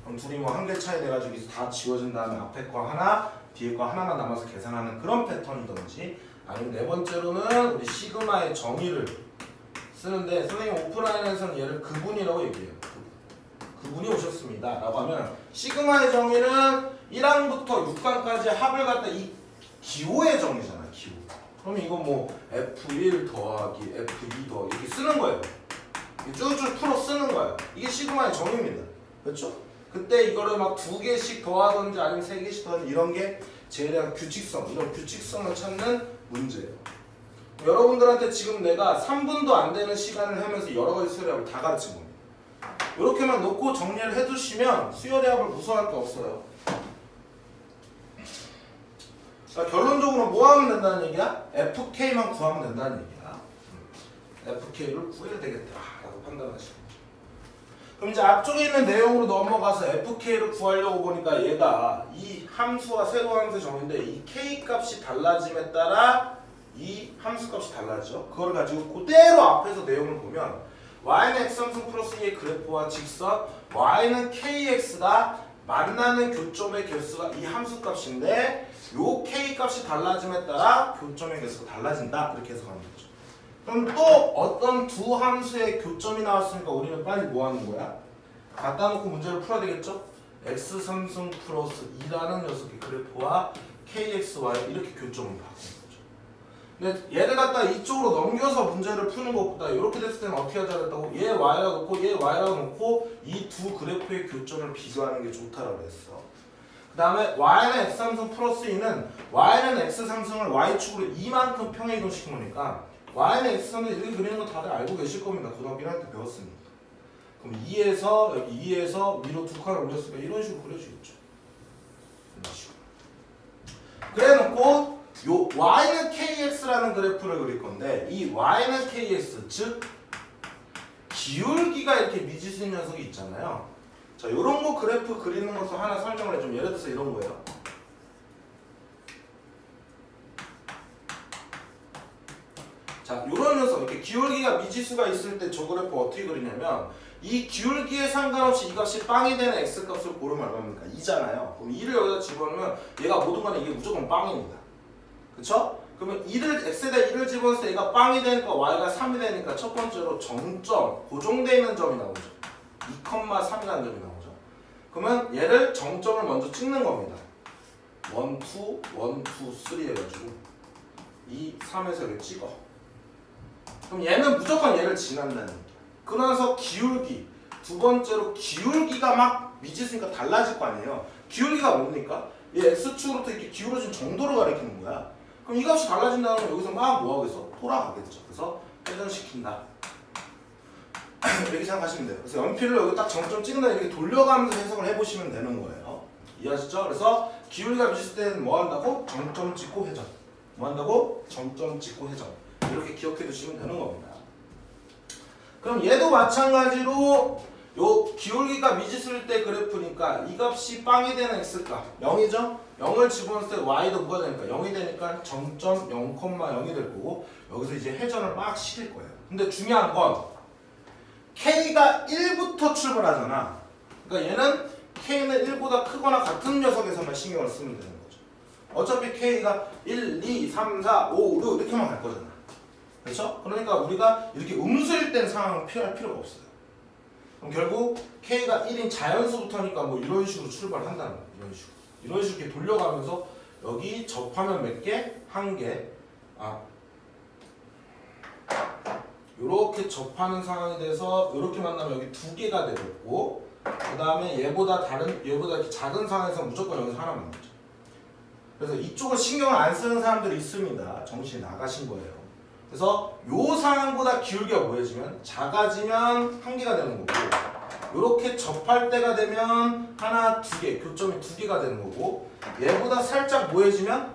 그럼 둘이 뭐 한 개 차이 돼가지고 다 지워진 다음에 앞에 거 하나, 뒤에 거 하나만 남아서 계산하는 그런 패턴이든지, 아니면 네 번째로는 우리 시그마의 정의를 쓰는데, 선생님 오프라인에서는 얘를 그분이라고 얘기해요. 그분이 오셨습니다 라고 하면 시그마의 정의는 1항부터 6항까지 합을 갖다 이 기호의 정의잖아. 기호. 그럼 이거 뭐 F1 더하기 F2 더하기 이렇게 쓰는 거예요. 쭉쭉 풀어 쓰는 거예요. 이게 시그마의 정의입니다. 그렇죠? 그때 이거를 막 2개씩 더하든지 아니면 3개씩 더하든지 이런 게 제에 대한 규칙성, 이런 규칙성을 찾는 문제예요. 여러분들한테 지금 내가 3분도 안 되는 시간을 하면서 여러 가지 수열합을 다 가르친 겁니다. 이렇게만 놓고 정리를 해두시면 수열합을 무서워할 게 없어요. 그러니까 결론적으로 뭐 하면 된다는 얘기야? FK만 구하면 된다는 얘기야. FK를 구해야 되겠다라고 판단하시고. 그럼 이제 앞쪽에 있는 내용으로 넘어가서 FK를 구하려고 보니까 얘가 이 함수와 세로 함수의 정의인데 이 K 값이 달라짐에 따라 이 함수 값이 달라져. 그걸 가지고 그대로 앞에서 내용을 보면 y는 x함수 플러스 2의 그래프와 직선 y는 kx가 만나는 교점의 개수가 이 함수 값인데 요 k 값이 달라짐에 따라 교점의 개수가 달라진다. 그렇게 해석하는 거죠. 그럼 또 어떤 두 함수의 교점이 나왔으니까 우리는 빨리 뭐 하는 거야? 갖다 놓고 문제를 풀어야 되겠죠? x3승 플러스 2라는 녀석의 그래프와 kxy 이렇게 교점을 바꾸는 거죠. 근데 얘를 갖다 이쪽으로 넘겨서 문제를 푸는 것보다 이렇게 됐을 때는 어떻게 하자 그랬다고? 얘 y라고 놓고 얘 y라고 놓고 이 두 그래프의 교점을 비교하는 게 좋다라고 했어. 그 다음에 y는 x3승 플러스 2는 y는 x3승을 y축으로 이만큼 평행이동시킨 거니까 y는 x3승 이렇게 그리는 거 다들 알고 계실 겁니다. 고등학교 1학년 때 배웠으니까. 그럼 2에서 여기 2에서 위로 두 칸을 올렸으니까 이런 식으로 그려지겠죠. 이런 식으로. 그래 놓고 요 y는 kx라는 그래프를 그릴 건데 이 y는 kx 즉 기울기가 이렇게 미지수인 녀석이 있잖아요. 자, 요런 거 그래프 그리는 것도 하나 설명을 해주면 예를 들어서 이런 거예요. 자, 요런 녀석 이렇게 기울기가 미지수가 있을 때 저 그래프 어떻게 그리냐면 이 기울기에 상관없이 이 값이 빵이 되는 x값을 고르면 얼마입니까? 2잖아요. 그럼 2를 여기다 집어넣으면 얘가 뭐든 간에 이게 무조건 빵입니다. 그쵸? 그러면 2를 x에다 1을 집어넣을 때 얘가 빵이 되니까 y가 3이 되니까 첫 번째로 정점, 고정되어 있는 점이 나오죠. 2,3이라는 점이 나오죠. 그러면 얘를 정점을 먼저 찍는 겁니다. 1, 2, 1, 2, 3 해가지고 2, 3에서 이렇게 찍어. 그럼 얘는 무조건 얘를 지난다는 얘기야. 그러면서 기울기, 두 번째로 기울기가 막 미지수니까 달라질 거 아니에요. 기울기가 뭡니까? 얘 x축으로부터 이렇게 기울어진 정도를 가리키는 거야. 그럼 이 값이 달라진다면 여기서 막 뭐하겠어? 돌아가겠죠. 그래서 회전시킨다. 이렇게 생각하시면 돼요. 그래서 연필로 여기 딱 정점 찍는다 이렇게 돌려가면서 해석을 해보시면 되는 거예요. 이해하시죠? 그래서 기울기가 미지수 때는 뭐 한다고? 정점 찍고 회전. 뭐 한다고? 정점 찍고 회전. 이렇게 기억해 두시면 되는 겁니다. 그럼 얘도 마찬가지로 요 기울기가 미지수일 때 그래프니까 이 값이 빵이 되는 x값 0이죠? 0을 집어넣을 때 y도 뭐가 되니까 0이 되니까 정점 0,0이 될 거고 여기서 이제 회전을 막 시킬 거예요. 근데 중요한 건 k가 1부터 출발하잖아. 그러니까 얘는 k는 1보다 크거나 같은 녀석에서만 신경을 쓰면 되는 거죠. 어차피 k가 1, 2, 3, 4, 5, 6 이렇게만 갈 거잖아. 그렇죠? 그러니까 우리가 이렇게 음수일 땐 상황을 피할 필요가 없어요. 그럼 결국 k가 1인 자연수부터니까 뭐 이런 식으로 출발한다는 거예요. 이런 식으로. 이런 식으로 이렇게 돌려가면서 여기 접하면 몇 개? 한 개. 이렇게 접하는 상황이 돼서 이렇게 만나면 여기 두 개가 되겠고 그 다음에 얘보다 이렇게 작은 상황에서 무조건 여기서 하나 만나죠. 그래서 이쪽을 신경을 안 쓰는 사람들이 있습니다. 정신이 나가신 거예요. 그래서 요 상황보다 기울기가 모여지면 작아지면 한 개가 되는 거고 이렇게 접할 때가 되면 하나, 두 개, 교점이 두 개가 되는 거고 얘보다 살짝 모여지면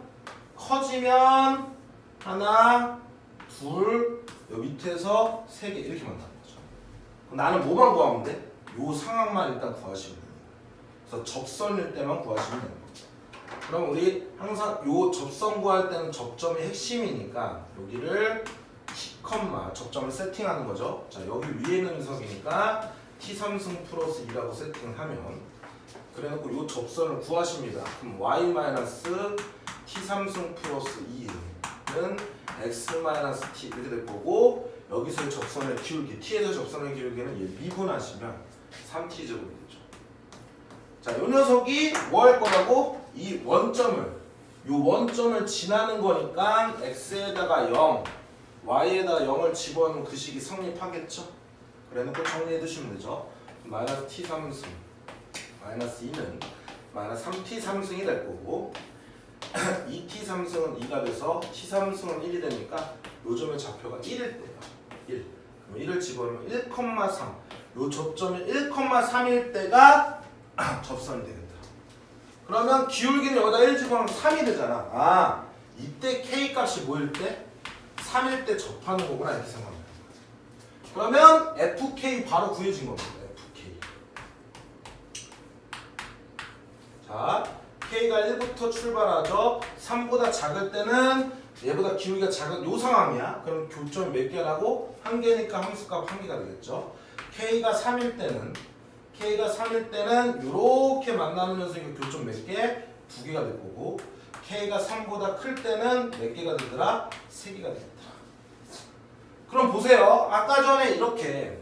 커지면 하나, 둘, 요 밑에서 3개 이렇게 만나는 거죠. 그럼 나는 뭐만 구하면 돼? 요 상황만 일단 구하시면 됩니다. 그래서 접선일 때만 구하시면 되는 거죠. 그럼 우리 항상 요 접선 구할 때는 접점이 핵심이니까 여기를 T, 접점을 세팅하는 거죠. 자, 여기 위에 있는 녀석이니까 T3승 플러스 2라고 세팅하면 그래놓고 요 접선을 구하십니다. 그럼 Y 마이너스 T3승 플러스 2는 X 마이너스 T 이렇게 될 거고 여기서의 접선의 기울기, T에서 접선의 기울기는 얘 미분하시면 3T 제곱이 되죠. 자, 요 녀석이 뭐 할 거라고? 이 원점을 지나는 거니까 X에다가 0, Y에다가 0을 집어넣으면 그 식이 성립하겠죠? 그래놓고 정리해 두시면 되죠. 마이너스 T3승 마이너스 2는 마이너스 3T3승이 될 거고 2T3승은 2가 돼서 T3승은 1이 되니까 요점의 좌표가 1일 때예요. 1. 그럼 1을 집어넣으면 1,3. 요 접점이 1,3일 때가 접선이 되겠다. 그러면 기울기는 여기다 1 집어넣으면 3이 되잖아. 아, 이때 K 값이 뭐일 때? 3일 때 접하는 거구나 이렇게 생각하면 돼요. 그러면 FK 바로 구해진 겁니다. FK. 자, K가 1부터 출발하죠. 3보다 작을 때는 얘보다 기울기가 작은 요 상황이야. 그럼 교점이 몇 개라고? 1개니까 함수값 1개가 되겠죠. K가 3일 때는 요렇게 만나는 녀석이 교점 몇 개? 2개가 될 거고 K가 3보다 클 때는 몇 개가 되더라? 3개가 되겠다. 그럼 보세요. 아까 전에 이렇게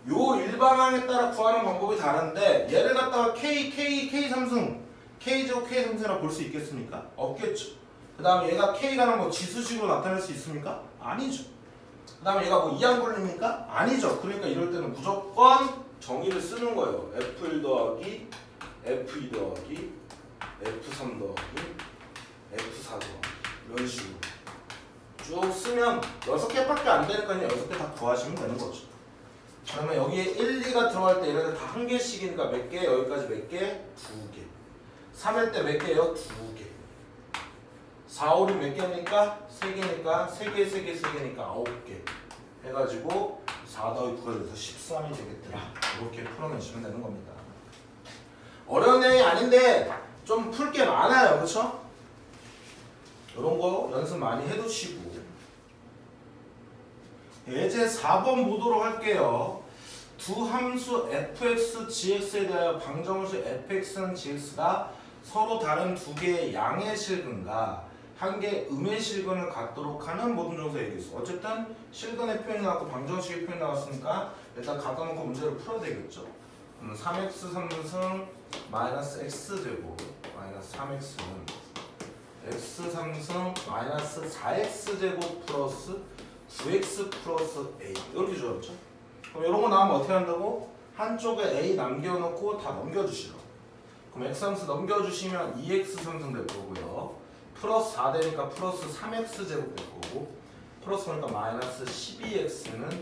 요 일방향에 따라 구하는 방법이 다른데 얘를 갖다가 K3승 K제곱 K3승이라고 볼 수 있겠습니까? 없겠죠. 그 다음에 얘가 K가 뭐 지수식으로 나타낼 수 있습니까? 아니죠. 그 다음에 얘가 뭐 이항분리입니까? 아니죠. 그러니까 이럴 때는 무조건 정의를 쓰는 거예요. F1 더하기 F2 더하기 F3 더하기 F4 더하기 이런 식으로 쭉 쓰면 6개밖에 안 되니까 6개 다 구하시면 되는 거죠. 그러면 여기에 1, 2가 들어갈 때 얘네들 다 1개씩이니까 몇 개? 여기까지 몇 개? 2개. 3일 때 몇 개예요? 2개. 4, 5는 몇 개입니까? 3개니까 3개, 3개, 3개니까 9개 해가지고 4 더하기 9가 돼서 13이 되겠더라. 이렇게 풀어내시면 되는 겁니다. 어려운 내용이 아닌데 좀 풀 게 많아요. 그렇죠? 이런 거 연습 많이 해두시고 예제 4번 보도록 할게요. 두 함수 fx, gx에 대하여 방정식 fx는 gx가 서로 다른 두 개의 양의 실근과 한 개의 음의 실근을 갖도록 하는 모든 정사 얘기했어. 어쨌든 실근의 표현이 나왔고 방정식의 표현이 나왔으니까 일단 갖다 놓고 문제를 풀어야 되겠죠. 3x 3승 마이너스 x제곱 마이너스 3x는 x 3승 마이너스 4x제곱 플러스 9x 플러스 a 이렇게 주었죠. 그럼 이런 거 나오면 어떻게 한다고? 한쪽에 a 남겨놓고 다 넘겨주시라고. 그럼 x 함수 넘겨주시면 2x 3승 될 거고요. 플러스 4 되니까 플러스 3x 제곱 될 거고 플러스 그러니까 마이너스 12x는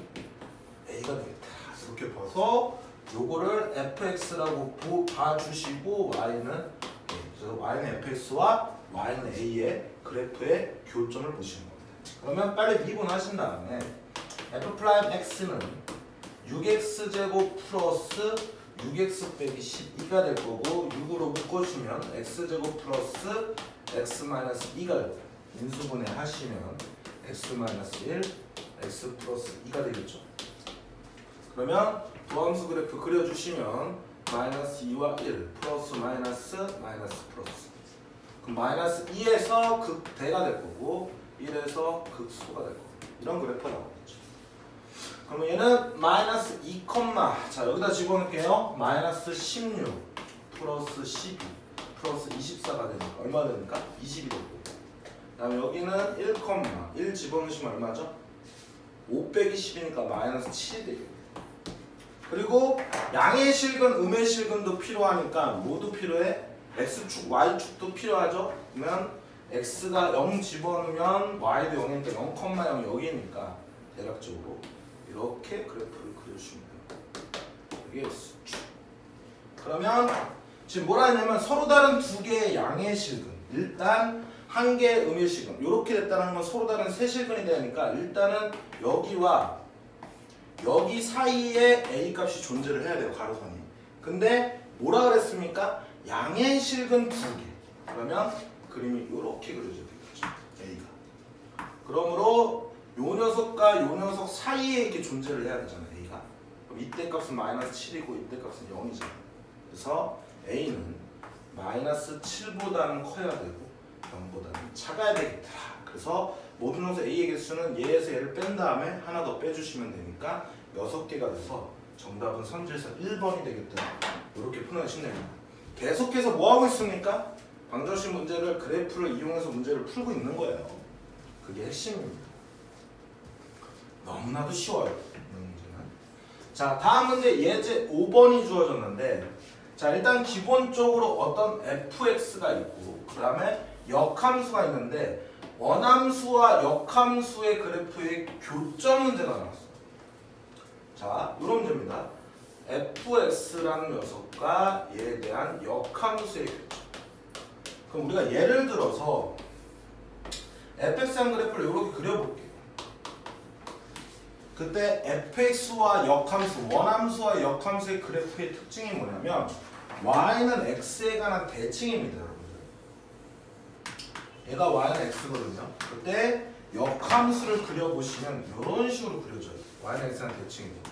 a가 되겠다. 이렇게 봐서 요거를 fx라고 봐주시고 y는 a. 그래서 y는 fx와 y는 a의 그래프의 교점을 보시는 겁니다. 그러면 빨리 미분하신 다음에 f'x는 6x제곱 플러스 6x 빼기 12가 될 거고 6으로 묶어주면 x제곱 플러스 x-2가 인수분해 하시면 x-1 x 플러스 2가 되겠죠. 그러면 도함수 그래프 그려주시면 마이너스 2와 1 플러스 마이너스 마이너스 플러스 그럼 마이너스 2에서 극대가 될 거고 1에서 극소가 될 거고 이런 그래프가 나오겠죠. 그러면 얘는 마이너스 2, 자 여기다 집어넣을게요. 마이너스 16 플러스 12 플러스 24가 되니까 얼마 되니까? 20이 되고 그 다음에 여기는 1, 집어넣으시면 얼마죠? 5 빼기 10이니까 마이너스 7이 되겠네요. 그리고 양의 실근, 음의 실근도 필요하니까 뭐도 필요해? x축, y축도 필요하죠? 그러면 x가 0 집어넣으면 y도 0이니까 0,0 여기니까 대략적으로 이렇게 그래프를 그려주시면 돼요. 이게 x축. 그러면 지금 뭐라 했냐면 서로 다른 두 개의 양의 실근. 일단 한 개의 음일식은 이렇게 됐다는 건 서로 다른 세 실근이 되니까 일단은 여기와 여기 사이에 A 값이 존재를 해야 돼요. 가로선이. 근데 뭐라 그랬습니까? 양의 실근 2개. 그러면 그림이 이렇게 그려져야 되겠죠. A가. 그러므로 요 녀석과 요 녀석 사이에 이렇게 존재를 해야 되잖아요. A가. 그럼 이때 값은 마이너스 7이고 이때 값은 0이잖아요. 그래서 A는 마이너스 7보다는 커야 되고 0보다는 작아야 되겠더라. 그래서 모든 녀석 A의 개수는 얘에서 얘를 뺀 다음에 하나 더 빼주시면 되니까 6개가 돼서 정답은 선지에서 1번이 되겠다. 이렇게 풀어내시면 됩니다. 계속해서 뭐하고 있습니까? 방정식 문제를 그래프를 이용해서 문제를 풀고 있는 거예요. 그게 핵심입니다. 너무나도 쉬워요. 이 문제는. 자, 다음 문제 예제 5번이 주어졌는데 자, 일단 기본적으로 어떤 fx가 있고 그 다음에 역함수가 있는데 원함수와 역함수의 그래프의 교점 문제가 나왔어요. 자, 이런 문제입니다. fx라는 녀석과 얘에 대한 역함수의 교점. 그럼 우리가 예를 들어서 fx라는 그래프를 이렇게 그려볼게요. 그때 fx와 역함수, 원함수와 역함수의 그래프의 특징이 뭐냐면 y는 x에 관한 대칭입니다. 여러분들. 얘가 y는 x거든요. 그때 역함수를 그려보시면 이런 식으로 그려져요. y는 x에 관한 대칭입니다.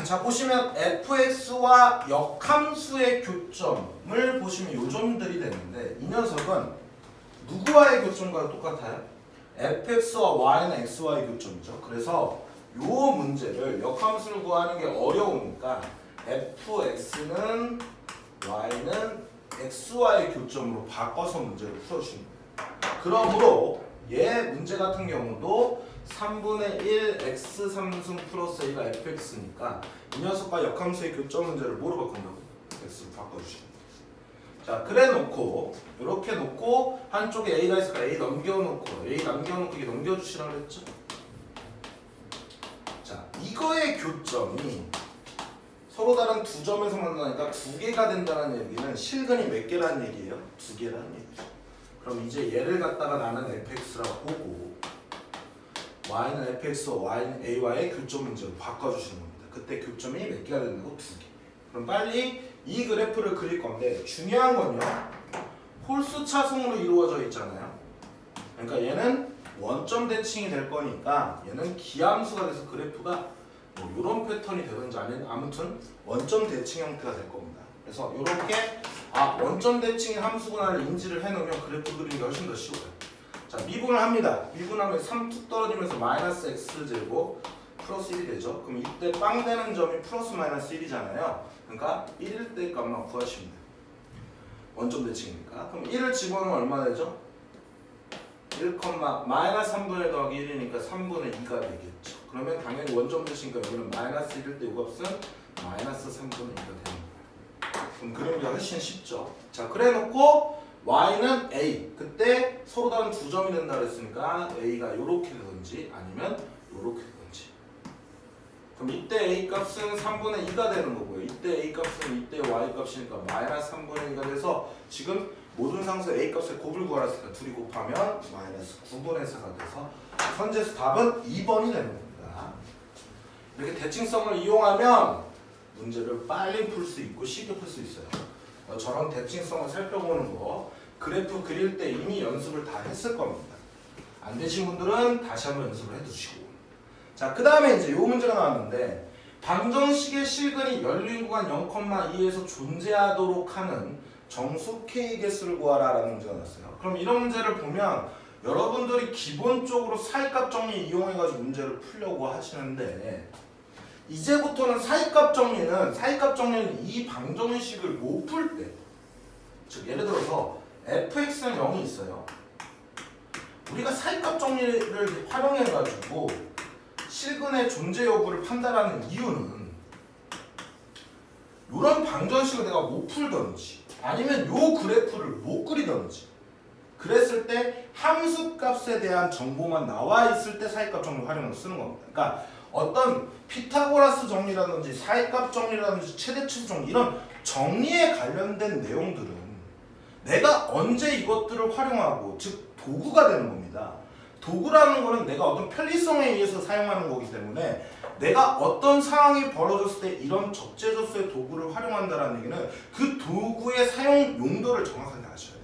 자, 보시면 fx와 역함수의 교점을 보시면 요 점들이 되는데 이 녀석은 누구와의 교점과 똑같아요? fx와 y는 x와의 교점이죠. 그래서 요 문제를 역함수를 구하는 게 어려우니까 fx는 y는 x와의 교점으로 바꿔서 문제를 풀어줍니다. 그러므로 얘 문제 같은 경우도 3분의 1 x 3승 플러스 a가 fx니까 이 녀석과 역함수의 교점 문제를 뭐로 바꾼다고? x로 바꿔주십니다. 자, 그래 놓고 이렇게 놓고 한쪽에 a가 있으니까 a 넘겨놓고 a 남겨놓고 이게 넘겨주시라고 그랬죠? 자, 이거의 교점이 서로 다른 두 점에서 만나니까 두 개가 된다는 얘기는 실근이 몇 개라는 얘기예요? 두 개라는 얘기죠. 그럼 이제 얘를 갖다가 나는 fx라고 보고 y는 fx와 y는 a와의 교점 문제로 바꿔주시는 겁니다. 그때 교점이 몇 개가 된다고? 두 개. 그럼 빨리 이 그래프를 그릴 건데 중요한 건요. 홀수 차송으로 이루어져 있잖아요. 그러니까 얘는 원점 대칭이 될 거니까 얘는 기함수가 돼서 그래프가 뭐 이런 패턴이 되든지 아니면 아무튼 원점 대칭 형태가 될 겁니다. 그래서 이렇게 원점 대칭의 함수구나를 인지를 해놓으면 그래프 그리는 게 훨씬 더 쉬워요. 자, 미분을 합니다. 미분하면 3 툭 떨어지면서 마이너스 x제곱 플러스 1이 되죠. 그럼 이때 빵 되는 점이 플러스 마이너스 1이잖아요. 그러니까 1일 때 값만 구하시면 돼요. 원점 대칭이니까. 그럼 1을 집어넣으면 얼마 되죠? 1, 마이너스 3분의 1 더하기 1이니까 3분의 2가 되겠죠. 그러면 당연히 원점 대칭이니까 여기는 마이너스 1일 때 이 값은 마이너스 3분의 2가 되는 거예요. 그럼 그림이 훨씬 쉽죠. 자, 그래 놓고 y는 a. 그때 서로 다른 두 점이 된다 그랬으니까 a가 이렇게 되든지 아니면 이렇게 되든지. 그럼 이때 a 값은 3분의 2가 되는 거고요. 이때 a 값은 이때 y 값이니까 마이너스 3분의 2가 돼서 지금 모든 상수 a 값의 곱을 구하랬으니까 둘이 곱하면 마이너스 9분의 4가 돼서 현재에서 답은 2번이 되는 겁니다. 이렇게 대칭성을 이용하면 문제를 빨리 풀 수 있고 쉽게 풀 수 있어요. 저런 대칭성을 살펴보는 거 그래프 그릴 때 이미 연습을 다 했을 겁니다. 안 되신 분들은 다시 한번 연습을 해두시고. 자, 그 다음에 이제 요 문제가 나왔는데 방정식의 실근이 열린 구간 0,2에서 존재하도록 하는 정수 K 개수를 구하라 라는 문제가 나왔어요. 그럼 이런 문제를 보면 여러분들이 기본적으로 사이값 정리 이용해가지고 문제를 풀려고 하시는데 이제부터는 사이값 정리는 이 방정식을 못 풀 때, 즉 예를 들어서 fx는 0이 있어요. 우리가 사이값 정리를 활용해가지고 실근의 존재 여부를 판단하는 이유는 이런 방정식을 내가 못 풀던지 아니면 요 그래프를 못 그리던지 그랬을 때 함수값에 대한 정보만 나와 있을 때 사이값 정리 활용을 쓰는 겁니다. 그러니까 어떤 피타고라스 정리라든지 사이값 정리라든지 최대치수 정리 이런 정리에 관련된 내용들은 내가 언제 이것들을 활용하고 즉 도구가 되는 겁니다. 도구라는 거는 내가 어떤 편리성에 의해서 사용하는 거기 때문에 내가 어떤 상황이 벌어졌을 때 이런 적재적소의 도구를 활용한다는 얘기는 그 도구의 사용 용도를 정확하게 아셔야 돼요.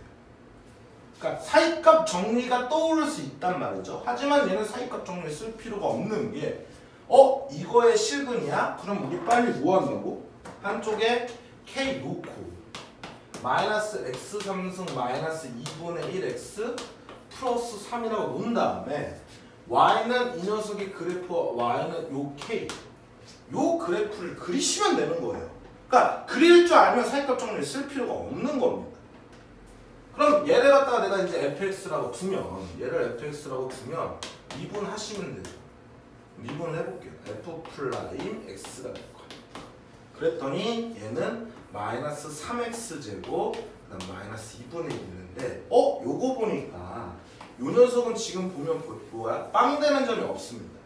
그러니까 사이값 정리가 떠오를 수 있단 말이죠. 하지만 얘는 사이값 정리에 쓸 필요가 없는 게 이거의 실근이야? 그럼 우리 빨리 뭐 한다고? 한쪽에 k 놓고 마이너스 x 3승 마이너스 2분의 1x 플러스 3이라고 놓은 다음에 y는 이 녀석의 그래프 y는 요 k 요 그래프를 그리시면 되는 거예요. 그러니까 그릴 줄 알면 사이값 정리를 쓸 필요가 없는 겁니다. 그럼 얘를 갖다가 내가 이제 fx라고 두면 얘를 fx라고 두면 미분하시면 되죠. 미분을 해볼게요. f 프라임 x가 될 거예요. 그랬더니 얘는 마이너스 3x 제곱 그다음 마이너스 2분의 1인데 요거 보니까 요 녀석은 지금 보면 뭐야? 빵 되는 점이 없습니다.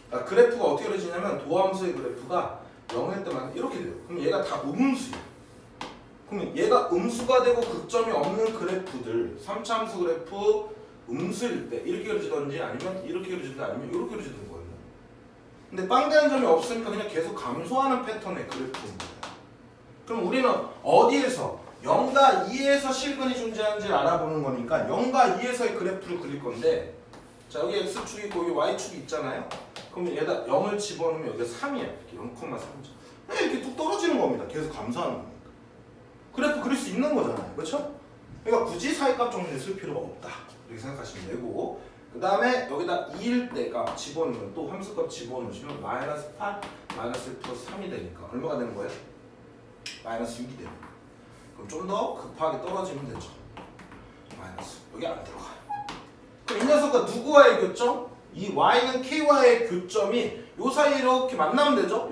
그러니까 그래프가 어떻게 그려지냐면 도함수의 그래프가 0일 때만 이렇게 돼요. 그럼 얘가 다 음수예요. 그럼 얘가 음수가 되고 극점이 없는 그래프들 3차 함수 그래프 음수일 때 이렇게 그려지던지 아니면 이렇게 그려지든지 아니면 이렇게 그려지는 거예요. 근데 빵 되는 점이 없으니까 그냥 계속 감소하는 패턴의 그래프입니다. 그럼 우리는 어디에서 0과 2에서 실근이 존재하는지를 알아보는 거니까 0과 2에서의 그래프를 그릴 건데 자 여기 x축이 있고 여기 y축이 있잖아요. 그러면 얘다 0을 집어넣으면 여기가 3이야. 이렇게 0,3죠. 이렇게 뚝 떨어지는 겁니다. 계속 감소하는 거니까. 그래프 그릴 수 있는 거잖아요. 그렇죠? 그러니까 굳이 사이값 정리를 쓸 필요가 없다. 이렇게 생각하시면 되고 그 다음에 여기다 2일 때 값 집어넣으면 또 함수값 집어넣으시면 마이너스 8 마이너스 1 플러스 3이 되니까 얼마가 되는 거예요? 마이너스 6이 됩니다. 그럼 좀 더 급하게 떨어지면 되죠. 마이너스 여기 안 들어가요. 그럼 이 녀석과 누구와의 교점? 이 y는 k와의 교점이 요 사이에 이렇게 만나면 되죠?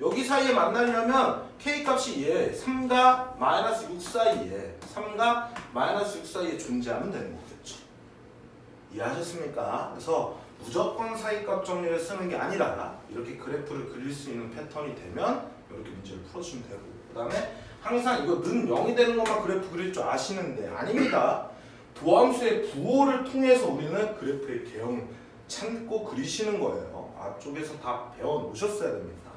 여기 사이에 만나려면 k 값이 얘 3과 마이너스 6 사이에 3과 마이너스 6 사이에 존재하면 되는 거겠죠. 이해하셨습니까? 그래서 무조건 사이값 정리를 쓰는 게 아니라 이렇게 그래프를 그릴 수 있는 패턴이 되면 이렇게 문제를 풀어주면 되고 그 다음에 항상 이거 는 0이 되는 것만 그래프 그릴 줄 아시는데 아닙니다. 도함수의 부호를 통해서 우리는 그래프의 개형을 찾고 그리시는 거예요. 앞쪽에서 다 배워 놓으셨어야 됩니다.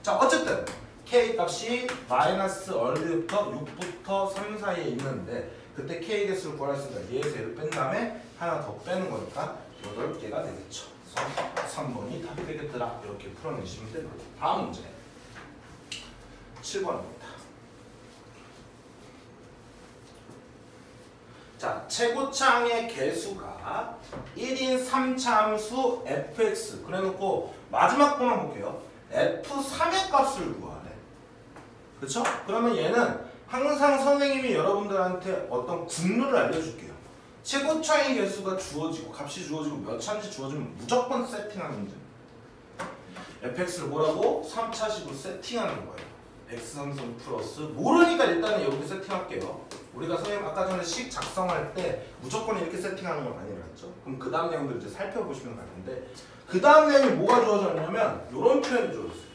자 어쨌든 k 값이 마이너스 얼리부터 6부터 3 사이에 있는데 그때 k 개수를 구하였으니까 얘에서 얘를 뺀 다음에 하나 더 빼는 거니까 8개가 되겠죠. 그래서 3번이 답이 되겠더라. 이렇게 풀어내시면 됩니다. 다음 문제 7번입니다. 자, 최고차항의 개수가 1인 3차 함수 fx 그래놓고 마지막 거만 볼게요. f3의 값을 구하래. 그렇죠? 그러면 얘는 항상 선생님이 여러분들한테 어떤 국룰을 알려줄게요. 최고차항의 개수가 주어지고 값이 주어지고 몇 차인지 주어지면 무조건 세팅하는 문제입니다. fx를 뭐라고? 3차식으로 세팅하는 거예요. x3승 플러스 모르니까 일단은 여기 세팅할게요. 우리가 선생님 아까 전에 식 작성할 때 무조건 이렇게 세팅하는 건 아니라 했죠. 그럼 그 다음 내용들 이제 살펴보시면 갈 텐데 그 다음 내용이 뭐가 주어졌냐면 이런 표현이 주어졌어요.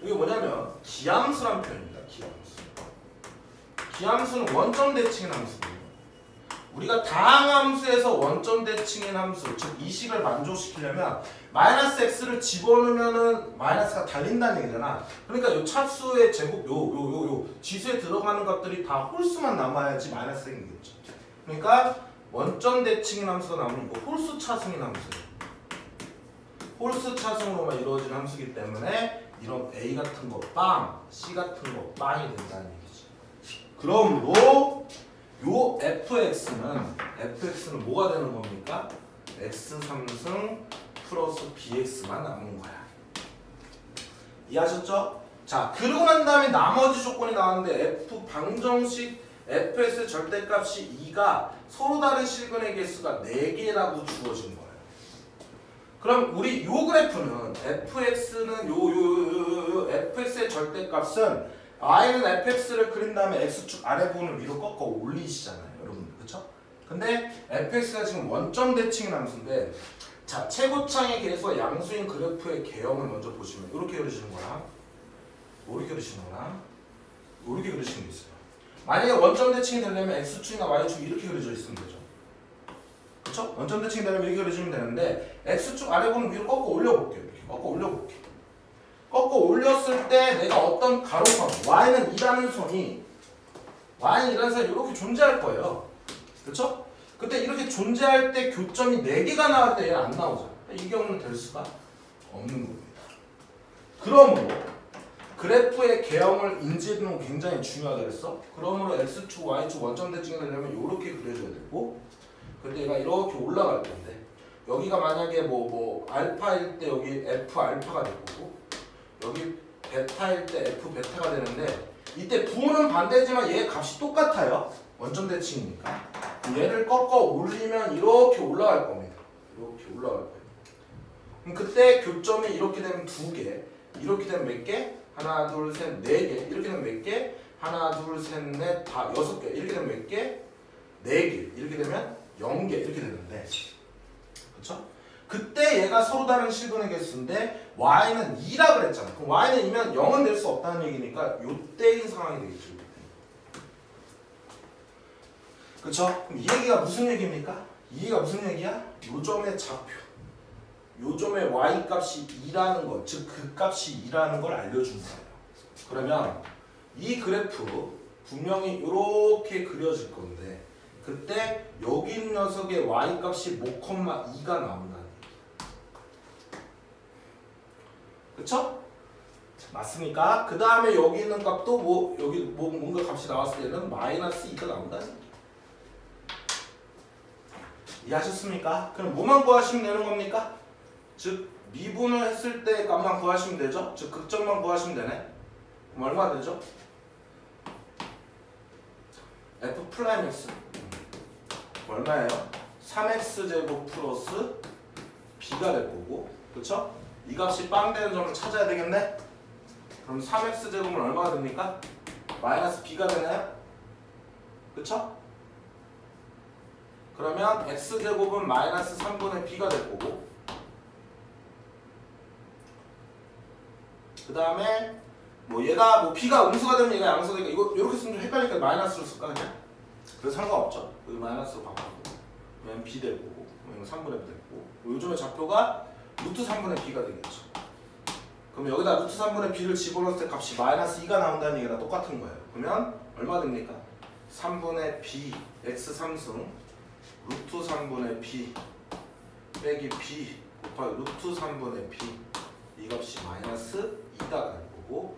이게 뭐냐면 기함수란 표현입니다. 기함수는 원점 대칭인 함수고요. 우리가 다항함수에서 원점 대칭인 함수 즉 이 식을 만족시키려면 마이너스 x를 집어넣으면은 마이너스가 달린다는 얘기잖아. 그러니까 요 차수의 제곱 요 지수에 들어가는 것들이 다 홀수만 남아야지 마이너스 생기겠죠. 그러니까 원점 대칭인 함수가 나오면 이거 홀수 차승인 함수예요. 홀수 차승으로만 이루어지는 함수이기 때문에 이런 a 같은 거 빵, c 같은 거 빵이 된다는 얘기지. 그러므로 요 fx는 뭐가 되는 겁니까? x3승 플러스 bx만 남은 거야. 이해하셨죠? 자, 그러고 난 다음에 나머지 조건이 나왔는데 f 방정식 fx의 절대값이 2가 서로 다른 실근의 개수가 4개라고 주어진 거예요. 그럼 우리 요 그래프는 fx는 요 fx의 절대값은 y는 fx를 그린 다음에 x축 아래 부분을 위로 꺾어 올리시잖아요, 여러분들. 그쵸? 근데 fx가 지금 원점 대칭인 함수인데 자, 최고차항의 개수와 양수인 그래프의 개형을 먼저 보시면 이렇게 그리시는 거랑 이렇게 그리시는 거랑 이렇게 그리시는 게 있어요. 만약에 원점 대칭이 되려면 x축이나 y축이 이렇게 그려져 있으면 되죠. 그쵸? 원점 대칭이 되려면 이렇게 그려주면 되는데 x축 아래 보면 위로 꺾어 올려볼게요. 이렇게 꺾어 올려볼게요. 꺾어 올렸을 때 내가 어떤 가로선 y는 2라는 선이 이렇게 존재할 거예요. 그쵸? 그때 이렇게 존재할 때 교점이 4개가 나올 때 얘는 안 나오잖아. 이 경우는 될 수가 없는 겁니다. 그러므로 그래프의 개형을 인지하는 건 굉장히 중요하다 그랬어. 그러므로 x축, y축 원점 대칭이 되려면 이렇게 그려줘야 되고, 근데 얘가 이렇게 올라갈 텐데 여기가 만약에 뭐 알파일 때 여기 f 알파가 될 거고, 여기 베타일 때 f 베타가 되는데, 이때 부호는 반대지만 얘 값이 똑같아요. 원점 대칭이니까. 얘를 꺾어 올리면 이렇게 올라갈 겁니다. 이렇게 올라갈 거예요. 그럼 그때 교점이 이렇게 되면 2개, 이렇게 되면 몇 개? 하나, 둘, 셋, 4개. 이렇게 되면 몇 개? 하나, 둘, 셋, 넷, 다 6개. 이렇게 되면 몇 개? 4개. 이렇게 되면 0개. 이렇게 되는데, 그쵸? 그때 얘가 서로 다른 실근의 개수인데 y는 2라 그랬잖아. 그럼 y는 2면 0은 될 수 없다는 얘기니까 요때인 상황이 되겠죠. 그쵸? 그럼 이 얘기가 무슨 얘기입니까? 이 얘기가 무슨 얘기야? 요점의 좌표, 요점의 y 값이 2라는 것, 즉 그 값이 2라는 걸 알려준 거예요. 그러면 이 그래프 분명히 이렇게 그려질 건데, 그때 여기 있는 녀석의 y 값이 5,2가 나온다는 얘기. 그쵸? 맞습니까? 그 다음에 여기 있는 값도 여기 뭔가 값이 나왔을 때는 마이너스 2가 나온다는 얘기. 이해하셨습니까? 그럼 뭐만 구하시면 되는 겁니까? 즉 미분을 했을 때 값만 구하시면 되죠? 즉 극점만 구하시면 되네. 그럼 얼마 되죠? f 플라임 x 얼마예요? 3x제곱 플러스 b가 될 거고, 그쵸? 이 값이 빵 되는 점을 찾아야 되겠네? 그럼 3x제곱은 얼마가 됩니까? 마이너스 b가 되나요? 그쵸? 그러면 x제곱은 마이너스 3분의 b가 될 거고, 그 다음에 얘가 b가 음수가 되면 얘가 양수가 되니까 이거 이렇게 쓰면 좀 헷갈리니까 마이너스로 쓸까 그냥? 그래서 상관없죠. 여기 마이너스로 바꾸고, 그러면 b 될 거고, 이거 3분의 b 될 거고, 요즘의 좌표가 루트 3분의 b가 되겠죠. 그럼 여기다 루트 3분의 b를 집어넣을 때 값이 마이너스 2가 나온다는 얘기랑 똑같은 거예요. 그러면 얼마 됩니까? 3분의 b x 3승 루트 3분의 b 빼기 b 곱하기 루트 3분의 b, 이 값이 마이너스 2가 될 거고,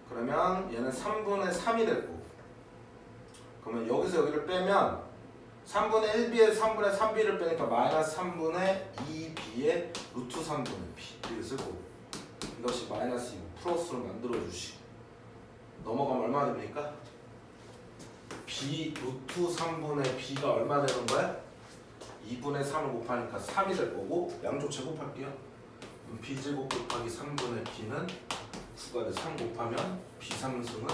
그러면 얘는 3분의 3이 될 거고, 그러면 여기서 여기를 빼면 3분의 1b에 3분의 3b를 빼니까 마이너스 3분의 2b에 루트 3분의 b 이렇게 쓸 거고, 이것이 마이너스 2 플러스로 만들어 주시고, 넘어가면 얼마 됩니까? b 루트 3분의 b가 얼마 되는 거야? 2분의 3을 곱하니까 3이 될 거고, 양쪽 제곱할게요. 그럼 b제곱 곱하기 3분의 b는 9가 돼. 3 곱하면 b3승은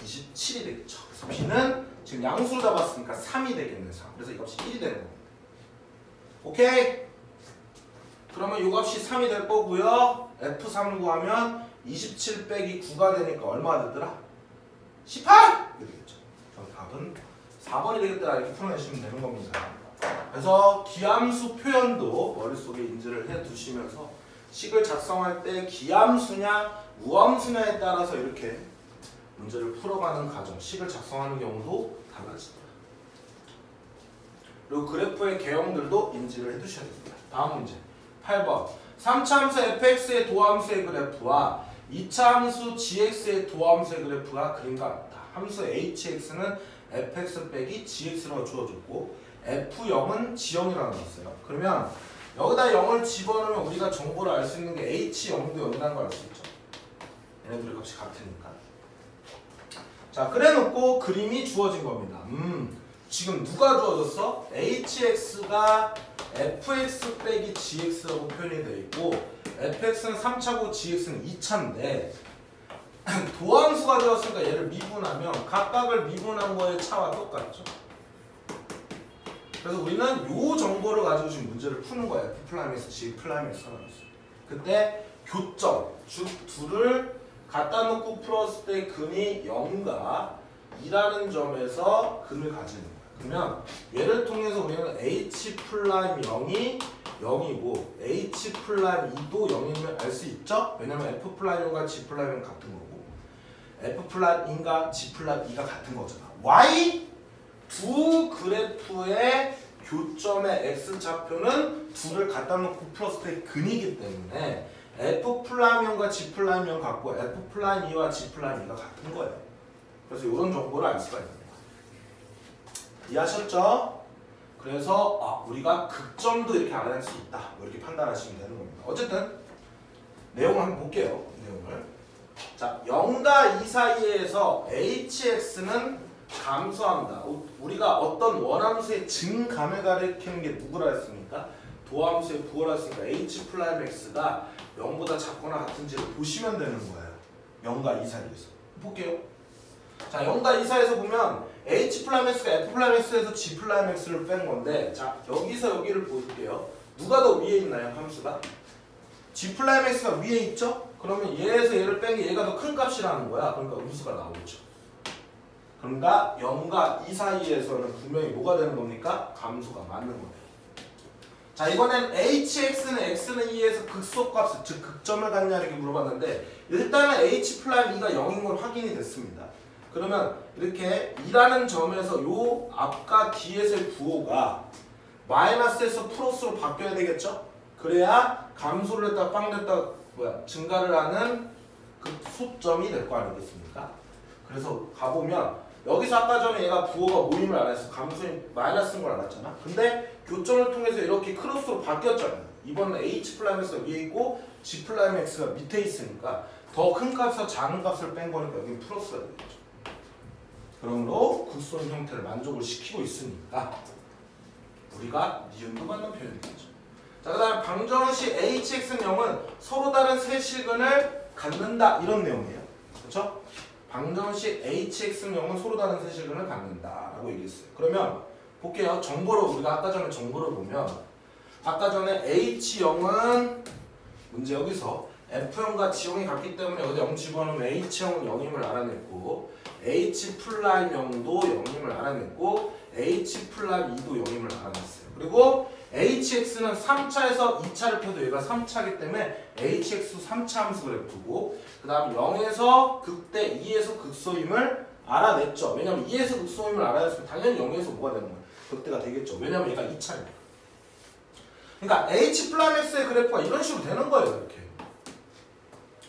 27이 되겠죠. 그래서 b는 지금 양수로 잡았으니까 3이 되겠네. 3. 그래서 이 값이 1이 되는 겁니다. 오케이? 그러면 이 값이 3이 될 거고요. f3 구하면 27 빼기 9가 되니까 얼마가 되더라? 18! 이렇게 되겠죠. 답은 4번이 되겠다. 이렇게 풀어내시면 되는 겁니다. 그래서 기함수 표현도 머릿속에 인지를 해두시면서 식을 작성할 때 기함수냐 우함수냐에 따라서 이렇게 문제를 풀어가는 과정, 식을 작성하는 경우도 달라집니다. 그리고 그래프의 개형들도 인지를 해두셔야 됩니다. 다음 문제 8번 3차 함수 fx의 도함수의 그래프와 2차 함수 gx의 도함수의 그래프가 그림과 같다. 함수 hx는 fx 빼기 gx라고 주어졌고 f0은 g0이라고 나왔어요. 그러면 여기다 0을 집어넣으면 우리가 정보를 알 수 있는 게 h0도 0이라는 걸 알 수 있죠. 얘네들의 값이 같으니까. 자, 그래놓고 그림이 주어진 겁니다. 지금 누가 주어졌어? hx가 fx 빼기 gx라고 표현이 되어 있고 fx는 3차고 gx는 2차인데 도함수가 되었으니까 얘를 미분하면 각각을 미분한 거의 차와 똑같죠. 그래서 우리는 요 정보를 가지고 지금 문제를 푸는 거예요. f 플라임에서 g 플라임에서 그때 교점, 즉 둘을 갖다 놓고 풀었을 때 근이 0과 2라는 점에서 근을 가지는 거야. 그러면 얘를 통해서 우리는 H'0이 0이고 H'2도 0임을 알 수 있죠? 왜냐면 F'1과 G'1은 같은 거고 F'1과 G'2가 같은 거잖아. Y 두 그래프의 교점의 X좌표는 둘을 갖다 놓고 플러스의 근이기 때문에 F'과 G''은 같고 F'E와 G''2가 같은 거예요. 그래서 이런 정보를 알 수가 있는 거예요. 이해하셨죠? 그래서 우리가 극점도 이렇게 알아낼 수 있다. 뭐 이렇게 판단하시면 되는 겁니다. 어쨌든 내용을 한번 볼게요. 내용을. 자, 0과 2 사이에서 hx는 감소한다. 우리가 어떤 원함수의 증감을 가리키는 게 누구라 했습니까? 도함수의 부호라 했으니까 h'(x가 0보다 작거나 같은지를 보시면 되는 거예요. 0과 2 사이에서. 볼게요. 자, 0과 2 사이에서 보면 h'(x가 f'(x에서 g'(x를 뺀 건데, 자, 여기서 여기를 볼게요. 누가 더 위에 있나요, 함수가? g'(x가 위에 있죠? 그러면 얘에서 얘를 뺀 게 얘가 더 큰 값이라는 거야. 그러니까 음수가 나오죠. 그러니까 0과 2 사이에서는 분명히 뭐가 되는 겁니까? 감소가 맞는 거예요. 자, 이번엔 hx는 x는 2에서 극소값을, 즉 극점을 갖냐 이렇게 물어봤는데, 일단은 h'(2가 0인 건 확인이 됐습니다. 그러면 이렇게 2라는 점에서 요 앞과 뒤에서의 부호가 마이너스에서 플러스로 바뀌어야 되겠죠? 그래야 감소를 했다가 빵 됐다가 증가를 하는 그 소점이 될 거 아니겠습니까? 그래서 가보면 여기서 아까 전에 얘가 부호가 모임을 안 했어. 감소인 마이너스인 걸 알았잖아. 근데 교점을 통해서 이렇게 크로스로 바뀌었잖아요. 이번엔 h'(x가 위에 있고 g'(x가 밑에 있으니까 더 큰 값에서 작은 값을 뺀 거니까 여기는 플러스가 되겠죠. 그러므로 극소인 형태를 만족을 시키고 있으니까 우리가 니은도 받는 표현이 되죠. 자, 그 다음에 방정식 hx는 0은 서로 다른 세 실근을 갖는다, 이런 내용이에요. 그렇죠? 방정식 hx는 0은 서로 다른 세 실근을 갖는다 라고 얘기했어요. 그러면 볼게요. 정보를 우리가 아까 전에 정보를 보면 아까 전에 h0은 문제 여기서 F0과 G0이 같기 때문에 여기다 0 집어넣으면 H0은 0임을 알아냈고 H'0도 0임을 알아냈고 H'2도 0임을 알아냈어요. 그리고 HX는 3차에서 2차를 펴도 얘가 3차이기 때문에 HX 3차 함수 그래프고, 그 다음 0에서 극대 2에서 극소임을 알아냈죠. 왜냐면 2에서 극소임을 알아냈으면 당연히 0에서 뭐가 되는 거예요? 극대가 되겠죠. 왜냐면 얘가 2차니까. 그러니까 H'(x의 그래프가 이런 식으로 되는 거예요. 이렇게.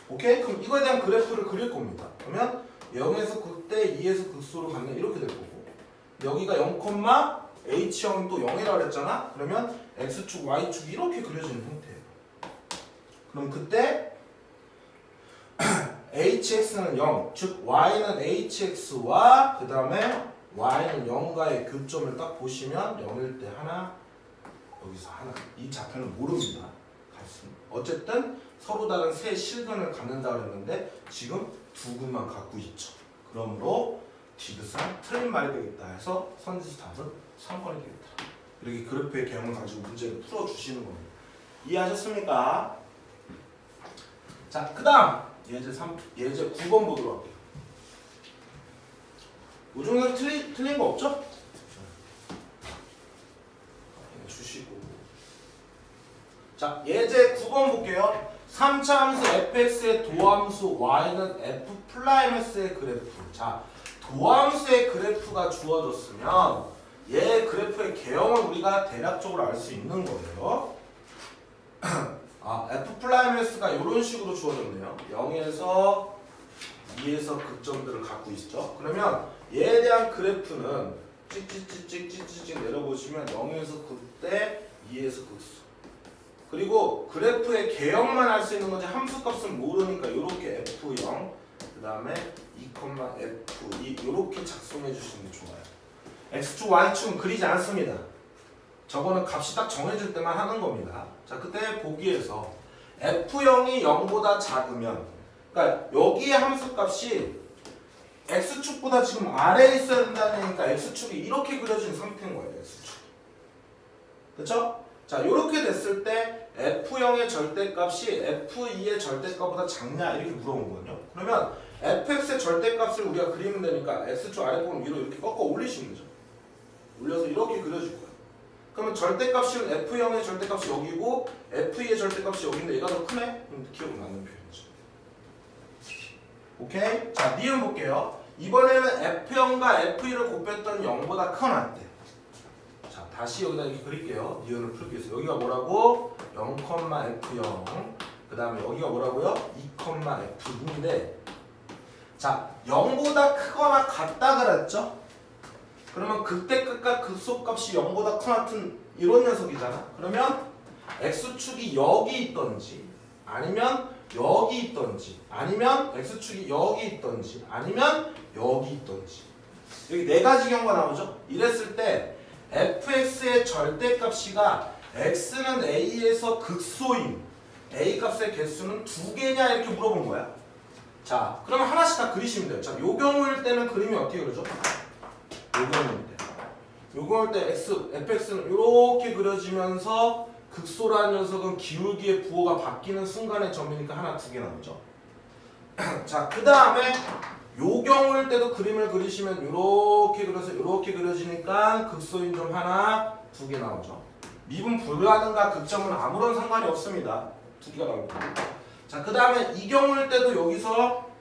오케이? 그럼 이거에 대한 그래프를 그릴 겁니다. 그러면 0에서 극대 2에서 극소로 가면 이렇게 될 거고, 여기가 0, H0이 또 0이라고 그랬잖아? 그러면 X축, Y축이 이렇게 그려지는 형태예요. 그럼 그때 HX는 0, 즉 Y는 HX와 그 다음에 Y는 0과의 교점을 딱 보시면 0일 때 하나, 여기서 하나. 이 좌표는 모릅니다. 어쨌든 서로 다른 세 실근을 갖는다고 했는데 지금 두 근만 갖고 있죠. 그러므로 디귿은 틀린 말이 되겠다 해서 선지수 답은 3번이 되겠다. 이렇게 그래프의 개형을 가지고 문제를 풀어주시는 겁니다. 이해하셨습니까? 자, 그 다음 예제 9번 보도록 할게요. 이 정도는 틀린 거 없죠? 주시고. 자, 예제 9번 볼게요. 3차 함수 fx의 도함수 y는 f's의 그래프. 자, 도함수의 그래프가 주어졌으면 얘 그래프의 개형을 우리가 대략적으로 알 수 있는 거예요. f's가 이런 식으로 주어졌네요. 0에서 2에서 극점들을 갖고 있죠. 그러면 얘에 대한 그래프는 찍찍찍찍찍찍 내려보시면 0에서 극대, 2에서 극소. 그리고 그래프의 개형만 알 수 있는 거지 함수값은 모르니까 이렇게 f0, 그 다음에 2,f2 이렇게 작성해 주시는 게 좋아요. x축, y축은 그리지 않습니다. 저거는 값이 딱 정해질 때만 하는 겁니다. 자, 그때 보기에서 f0이 0보다 작으면, 그러니까 여기에 함수값이 x축보다 지금 아래에 있어야 된다는 얘기니까 x축이 이렇게 그려진 상태인 거예요. x축. 그렇죠? 자, 자, 이렇게 됐을 때 F0의 절대값이 F2의 절대값보다 작냐 이렇게 물어보거든요. 그러면 fx의 절대값을 우리가 그리면 되니까 x축 아래부분 위로 이렇게 꺾어 올리시는 거죠. 올려서 이렇게 그려줄 거예요. 그러면 절대값은 F0의 절대값이 여기고 F2의 절대값이 여기인데 얘가 더 크네? 그럼 기억 나는 표현이죠. 오케이? 자, 니은 볼게요. 이번에는 F0과 F2를 곱했던 0보다 커나 때. 자, 다시 여기다 이렇게 그릴게요. 니은을 풀기 위해서. 여기가 뭐라고? 0,F0. 그 다음에 여기가 뭐라고요? 2,F2인데 자, 0보다 크거나 같다 그랬죠? 그러면 극대 끝과 극소값이 0보다 커 같은 이런 녀석이잖아. 그러면 x축이 여기 있던지 아니면 여기 있던지 아니면 x축이 여기 있던지 아니면 여기 있던지 여기 네 가지 경우가 나오죠. 이랬을 때 fx의 절대값이가 x는 a에서 극소인 a 값의 개수는 2개냐 이렇게 물어본 거야. 자, 그러면 하나씩 다 그리시면 돼요. 자, 요 경우일 때는 그림이 어떻게 그려져? 요 경우일 때. 요 경우일 때 fx는 이렇게 그려지면서 극소라는 녀석은 기울기의 부호가 바뀌는 순간의 점이니까 하나, 2개 나오죠. 자, 그 다음에 요 경우일 때도 그림을 그리시면 이렇게 그려서 이렇게 그려지니까 극소인 점 하나, 2개 나오죠. 미분 불가능과 극점은 아무런 상관이 없습니다. 2개가 나오고. 자, 그 다음에 이 경우일 때도 여기서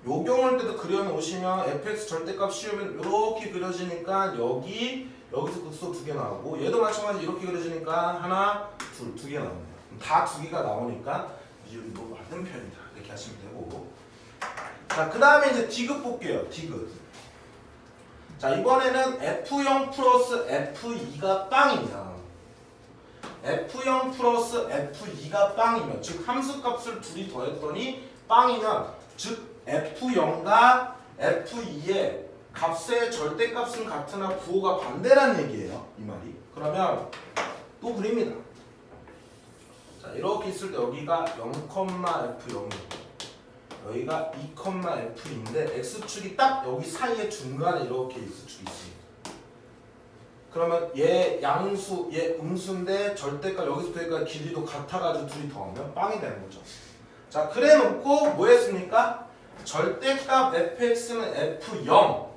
요 경우일 때도 그려놓으시면 fx 절대값 씌우면 이렇게 그려지니까 여기서 극소 2개 나오고 얘도 마찬가지 이렇게 그려지니까 하나, 둘, 2개 나오네요. 다 2개가 나오니까 이거 맞는 편이다 이렇게 하시면 되고. 자, 그 다음에 이제 디귿 볼게요. 디귿. 자, 이번에는 f0 플러스 f2가 빵이면 f0 플러스 f2가 빵이면 즉 함수값을 둘이 더했더니 빵이면 즉 f0과 f2의 값의 절대값은 같으나 부호가 반대란 얘기예요. 이 말이. 그러면 또 그립니다. 자, 이렇게 있을 때 여기가 0,f0이고 여기가 2,f인데 x축이 딱 여기 사이에 중간에 이렇게 x축이 있습니다. 그러면 얘 양수, 얘 음수인데 절대값 여기서부터 여기까지 길이도 같아가지고 둘이 더하면 빵이 되는 거죠. 자, 그래 놓고 뭐 했습니까? 절대값 fx는 f0,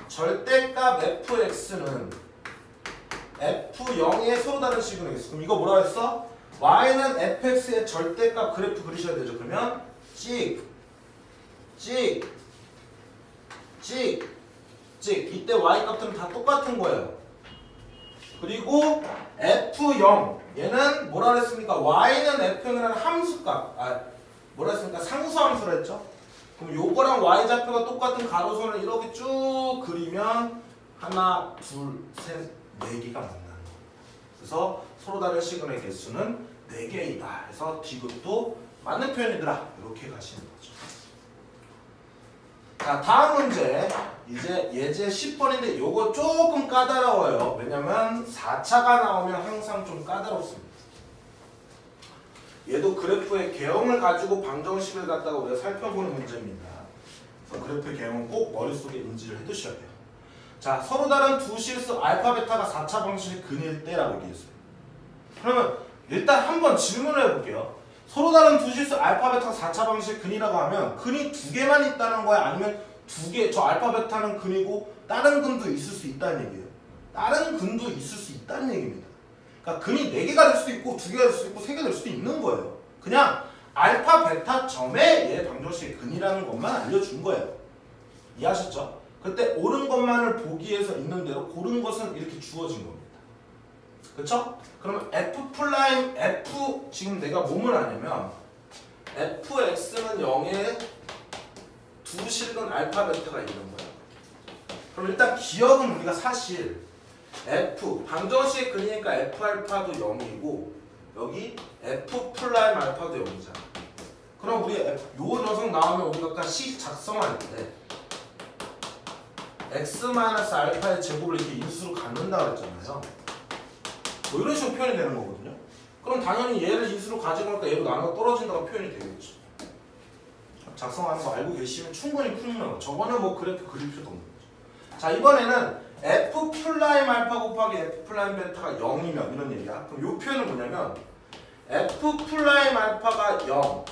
절대값 fx는 f0의 서로 다른 식으로 했어. 그럼 이거 뭐라 했어? y는 fx의 절대값 그래프 그리셔야 되죠. 그러면 이때 y 값들은 다 똑같은 거예요. 그리고 f0 얘는 뭐라 그랬습니까? y는 f0이라는 함수값 뭐라 했습니까? 상수함수라 했죠? 그럼 요거랑 y좌표가 똑같은 가로선을 이렇게 쭉 그리면 하나, 둘, 셋, 4개가 만나는 거예요. 그래서 서로 다른 시그널의 개수는 4개이다. 그래서 디귿도 맞는 표현이더라. 이렇게 가시는 거죠. 자, 다음 문제. 이제 예제 10번인데 요거 조금 까다로워요. 왜냐면 4차가 나오면 항상 좀 까다롭습니다. 얘도 그래프의 개형을 가지고 방정식을 갖다가 우리가 살펴보는 문제입니다. 그래서 그래프의 개형은 꼭 머릿속에 인지를 해두셔야 돼요. 자, 서로 다른 두 실수 알파, 베타가 4차 방정식의 근일 때라고 얘기했어요. 그러면 일단 한번 질문을 해볼게요. 서로 다른 두 실수 알파, 베타가 4차 방정식의 근이라고 하면 근이 2개만 있다는 거야? 아니면 2개, 저 알파, 베타는 근이고 다른 근도 있을 수 있다는 얘기예요. 다른 근도 있을 수 있다는 얘기입니다. 그러니까 근이 4개가 될 수도 있고 2개가 될 수도 있고 3개가 될 수도 있는 거예요. 그냥 알파, 베타 점에 얘 방정식의 근이라는 것만 알려준 거예요. 이해하셨죠? 그때 옳은 것만을 보기 위해서 있는 대로 고른 것은 이렇게 주어진 겁니다. 그렇죠? 그러면 F' 지금 내가 뭐를 하냐면 fx는 0에 두 실근 알파, 베타가 있는 거예요. 그럼 일단 기억은 우리가 사실 f 방정식의 근이니까 f알파도 0이고 여기 f' 알파도 0이잖아. 그럼 우리 요 녀석 나오면 우리가 아까 식 작성할 때 x-알파의 제곱을 이렇게 인수로 갖는다 그랬잖아요. 뭐 이런 식으로 표현이 되는 거거든요. 그럼 당연히 얘를 인수로 가지고 나니까 얘로 나눠 떨어진다고 표현이 되겠죠. 작성하는 거 알고 계시면 충분히 푸는 거. 저거는 뭐 그래프 그릴 필요도 없는 거죠. 자, 이번에는 f 플라임 알파 곱하기 f 플라임 베타가 0이면 이런 얘기야. 그럼 이 표현은 뭐냐면 f 플라임 알파가 0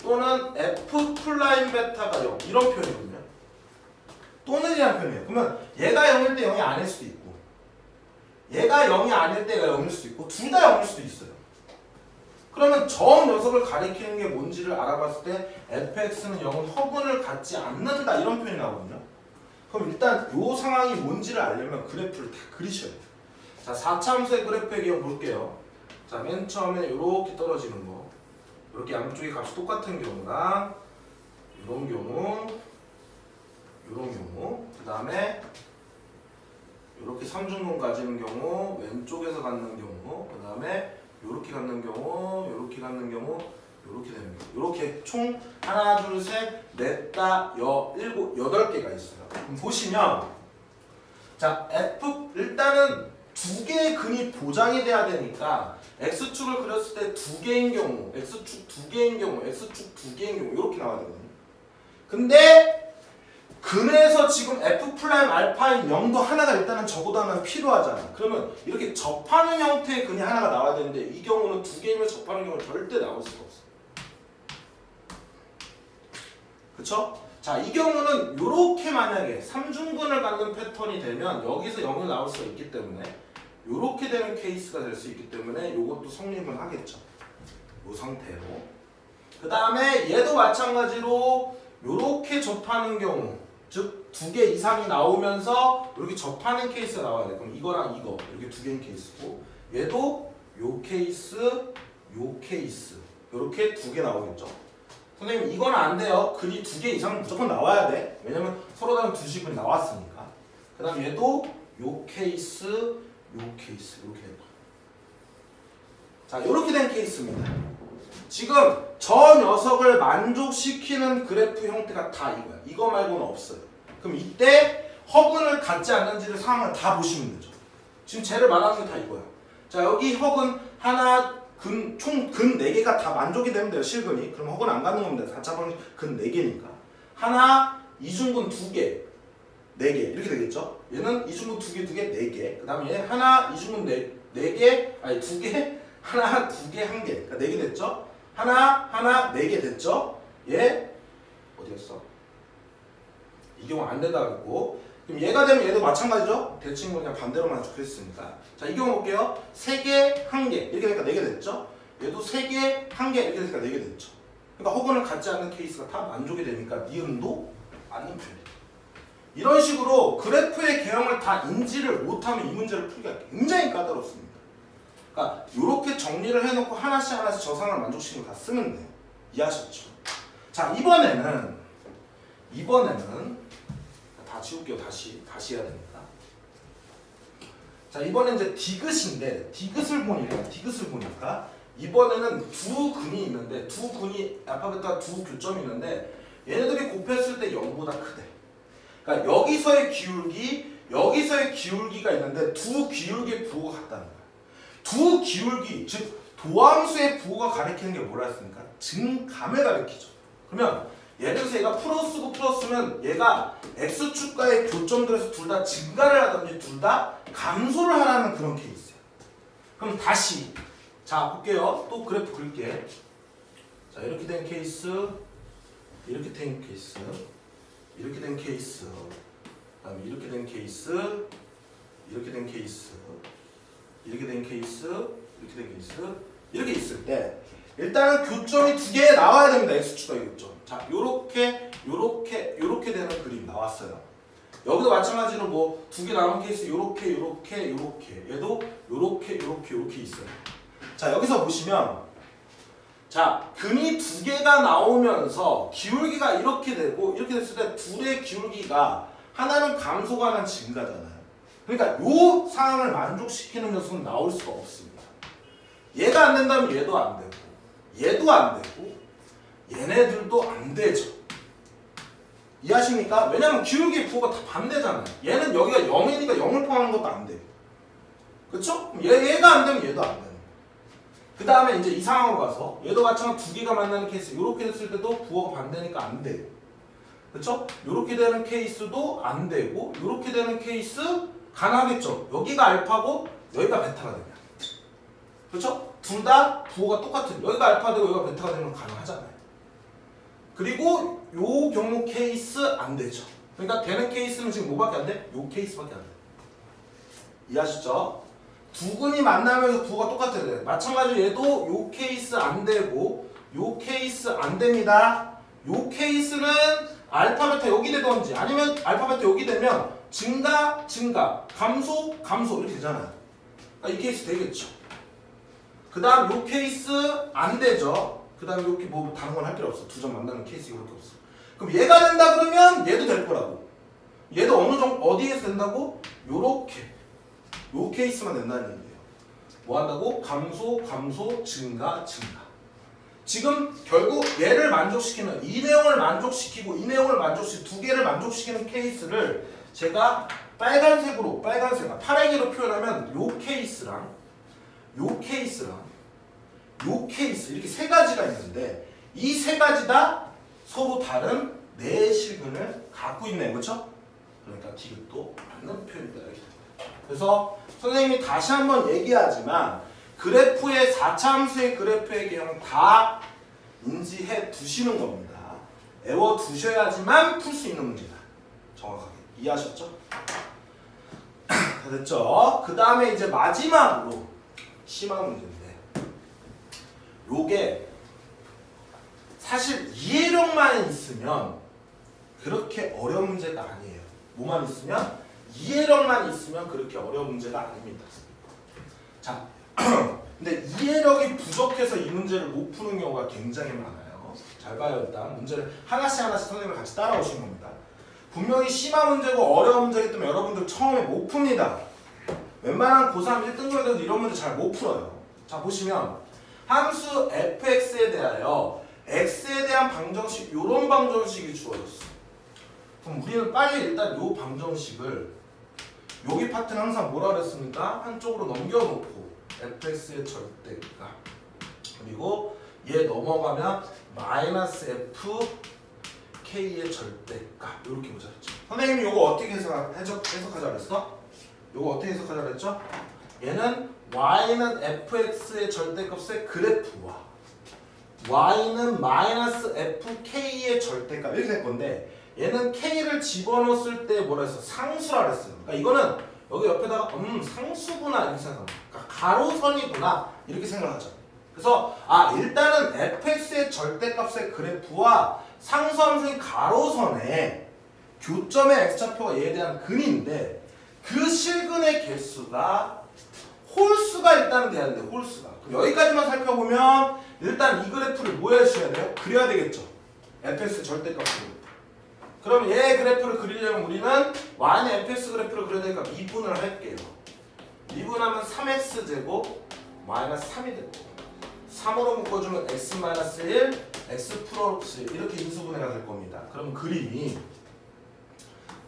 또는 f 플라임 베타가 0 이런 표현이거든요. 또는이라는 표현이에요. 그러면 얘가 0일 때 0이 아닐 수도 있고 얘가 0이 아닐 때가 0일 수도 있고 둘 다 0일 수도 있어요. 그러면 저 녀석을 가리키는 게 뭔지를 알아봤을 때 fx는 0은 허근을 갖지 않는다 이런 표현이 나오거든요. 그럼 일단 이 상황이 뭔지를 알려면 그래프를 다 그리셔야 돼요. 자, 4참수의 그래프의 경우 볼게요. 자, 맨 처음에 이렇게 떨어지는 거 이렇게 양쪽의 값이 똑같은 경우랑 이런 경우 그 다음에 이렇게 삼중근 가지는 경우 왼쪽에서 갖는 경우 그 다음에 이렇게 갖는 경우 이렇게 갖는 경우 이렇게 되는 경우 이렇게 총 하나 둘 셋 넷 다 일곱 여덟 개가 있어요. 그럼 보시면 자 F 일단은 두 개의 근이 보장이 돼야 되니까 X축을 그렸을 때 두 개인 경우 X축 두 개인 경우 X축 두 개인 경우 이렇게 나와야 되거든요. 근데 근에서 지금 F 플라임 알파인 0도 하나가 일단은 적어도 하나 필요하잖아. 그러면 이렇게 접하는 형태의 근이 하나가 나와야 되는데 이 경우는 두 개이면 접하는 경우는 절대 나올 수가 없어. 그쵸? 자, 이 경우는 이렇게 만약에 삼중근을 갖는 패턴이 되면 여기서 0이 나올 수가 있기 때문에 이렇게 되는 케이스가 될 수 있기 때문에 이것도 성립은 하겠죠. 이 상태로. 그 다음에 얘도 마찬가지로 이렇게 접하는 경우 즉 두 개 이상이 나오면서 이렇게 접하는 케이스가 나와야 돼. 그럼 이거랑 이거 이렇게 두 개인 케이스고 얘도 요 케이스 요 케이스 이렇게 두 개 나오겠죠. 선생님 이건 안 돼요. 근이 두 개 이상 무조건 나와야 돼. 왜냐면 서로 다른 두 식근이 나왔으니까. 그 다음 얘도 요 케이스 요 케이스 이렇게 된 거야. 자, 이렇게 된 케이스입니다. 지금 저 녀석을 만족시키는 그래프 형태가 다 이거야. 이거 말고는 없어요. 그럼 이때 허근을 갖지 않는지를 상황을 다 보시면 되죠. 지금 쟤를 말하는 게 다 이거야. 자, 여기 허근 하나 총 근 4개가 다 만족이 되면 돼요. 실근이. 그럼 허근 안 갖는 겁니다. 4차번 근 4개니까. 하나, 이중근 2개, 4개 이렇게 되겠죠. 얘는 이중근 2개, 2개, 4개. 그 다음에 얘 하나, 이중근 4개, 아니 2개, 하나, 2개, 1개. 그러니까 4개 됐죠. 하나, 4개 됐죠. 얘 어디였어? 이 경우 안 된다 그랬고. 그럼 얘가 되면 얘도 마찬가지죠. 대칭은 그냥 반대로만 적혀있으니까. 자, 이 경우 볼게요. 3개, 1개 이렇게 되니까 4개 됐죠. 얘도 3개, 1개 이렇게 되니까 4개 됐죠. 그러니까 허근을 갖지 않는 케이스가 다 만족이 되니까 니은도 맞는 편이에요. 이런 식으로 그래프의 개형을 다 인지를 못하면 이 문제를 풀기가 굉장히 까다롭습니다. 그러니까 이렇게 정리를 해놓고 하나씩 하나씩 저 상황을 만족시키는 거 다 쓰면 돼요. 이해하셨죠? 자, 이번에는 다 지울게요. 다시 해야 되니까. 자, 이번엔 이제 디귿인데 디귿을 보니까 이번에는 두 근이 있는데 두 근이 알파벳과 두 교점이 있는데 얘네들이 곱했을 때 0보다 크대. 그러니까 여기서의 기울기가 있는데 두 기울기의 부호가 같다는 거야. 두 기울기, 즉 도함수의 부호가 가리키는 게 뭐라 했습니까? 증감을 가리키죠. 그러면 예를 들어서 얘가 플러스고 플러스면 얘가 x축과의 교점들에서 둘 다 증가를 하든지 둘 다 감소를 하라는 그런 케이스야. 그럼 다시 자 볼게요. 또 그래프 그릴게. 자, 이렇게 된 케이스, 이렇게 된 케이스, 이렇게 된 케이스, 그다음에 이렇게 된 케이스, 이렇게 된 케이스, 이렇게 된 케이스, 이렇게 된 케이스, 이렇게 있을 때 일단은 교점이 두 개 나와야 됩니다. x축과의 교점. 자, 요렇게 되는 그림 나왔어요. 여기도 마찬가지로 뭐 두 개 나온 케이스 요렇게 얘도 요렇게 있어요. 자, 여기서 보시면 자, 근이 두 개가 나오면서 기울기가 이렇게 되고 이렇게 됐을 때 둘의 기울기가 하나는 감소가 하나는 증가잖아요. 그러니까 요 상황을 만족시키는 녀석은 나올 수가 없습니다. 얘가 안 된다면 얘도 안 되고 얘도 안 되고 얘네들도 안 되죠. 이해하십니까? 왜냐면 기울기의 부호가 다 반대잖아요. 얘는 여기가 0이니까 0을 포함하는 것도 안 돼요. 그쵸? 얘가 안 되면 얘도 안 되는 거예요. 그 다음에 이제 이 상황으로 가서 얘도 마찬가지로 두 개가 만나는 케이스 이렇게 됐을 때도 부호가 반대니까 안 돼요. 그렇죠? 이렇게 되는 케이스도 안 되고 이렇게 되는 케이스 가능하겠죠? 여기가 알파고 여기가 베타가 되면. 그렇죠? 둘 다 부호가 똑같은 여기가 알파 되고 여기가 베타가 되면 가능하잖아요. 그리고 요 경우 케이스 안 되죠. 그러니까 되는 케이스는 지금 뭐밖에 안 돼? 요 케이스밖에 안 돼. 이해하시죠? 두 근이 만나면서 부호가 똑같아야 돼. 마찬가지로 얘도 요 케이스 안 되고 요 케이스 안 됩니다. 요 케이스는 알파 베타 여기 되던지 아니면 알파 베타 여기 되면 증가 감소 이렇게 되잖아요. 그러니까 이 케이스 되겠죠. 그 다음 요 케이스 안 되죠. 그 다음에 이렇게 뭐 다른 건 할 필요 없어. 두 점 만나는 케이스 이렇게 없어. 그럼 얘가 된다 그러면 얘도 될 거라고. 얘도 어느 정도 어디에서 된다고? 요렇게 요 케이스만 된다는 얘기예요. 뭐 한다고? 감소 증가 지금 결국 얘를 만족시키는 이 내용을 만족시키고 이 내용을 만족시키고 두 개를 만족시키는 케이스를 제가 빨간색으로 파랭이로 표현하면 요 케이스랑 요 케이스 이렇게 세 가지가 있는데 이 세 가지 다 서로 다른 네 실근을 갖고 있네요. 그렇죠? 그러니까 디귿도 맞는 표현이다. 그래서 선생님이 다시 한번 얘기하지만 그래프의 4차함수의 그래프의 개형 다 인지해 두시는 겁니다. 외워 두셔야지만 풀 수 있는 문제다. 정확하게 이해하셨죠? 다 됐죠? 그 다음에 이제 마지막으로 심화 문제인데 요게 사실 이해력만 있으면 그렇게 어려운 문제가 아니에요. 뭐만 있으면? 이해력만 있으면 그렇게 어려운 문제가 아닙니다. 자, 근데 이해력이 부족해서 이 문제를 못 푸는 경우가 굉장히 많아요. 잘 봐요. 일단 문제를 하나씩 선생님을 같이 따라오시는 겁니다. 분명히 심화 문제고 어려운 문제이기 때문에 여러분들 처음에 못 풉니다. 웬만한 고3 1등급에도 이런 문제 잘 못 풀어요. 자, 보시면 함수 fx에 대하여 x에 대한 방정식, 요런 방정식이 주어졌어. 그럼 우리는 빨리 일단 요 방정식을 여기 파트는 항상 뭐라 그랬습니까? 한쪽으로 넘겨놓고 fx의 절대값 그리고 얘 넘어가면 마이너스 f k의 절대값 이렇게 보자 그랬죠. 선생님이 요거 어떻게 해석하자 그랬어? 요거 어떻게 해석하자 그랬죠? 얘는 y는 fx의 절대값의 그래프와 y는 마이너스 fk의 절대값 이렇게 될 건데 얘는 k를 집어넣었을 때 뭐라 했어? 상수라 그랬어요. 그러니까 이거는 여기 옆에다가 상수구나 이렇게 생각합니다. 그러니까 가로선이구나 이렇게 생각하죠. 그래서 일단은 fx의 절대값의 그래프와 상수함수인 가로선의 교점의 x좌표가 얘에 대한 근인데 그 실근의 개수가 홀수가 일단은 돼야 되는데 홀수가. 그럼 여기까지만 살펴보면 일단 이 그래프를 뭐 해주셔야 돼요? 그려야 되겠죠. fx 절대값으로. 그럼 얘 그래프를 그리려면 우리는 y는 fx 그래프를 그려야 되니까 미분을 할게요. 미분하면 3x제곱 마이너스 3이 되고 3으로 묶어주면 x-1, x 플러스 1 이렇게 인수분해가 될 겁니다. 그럼 그림이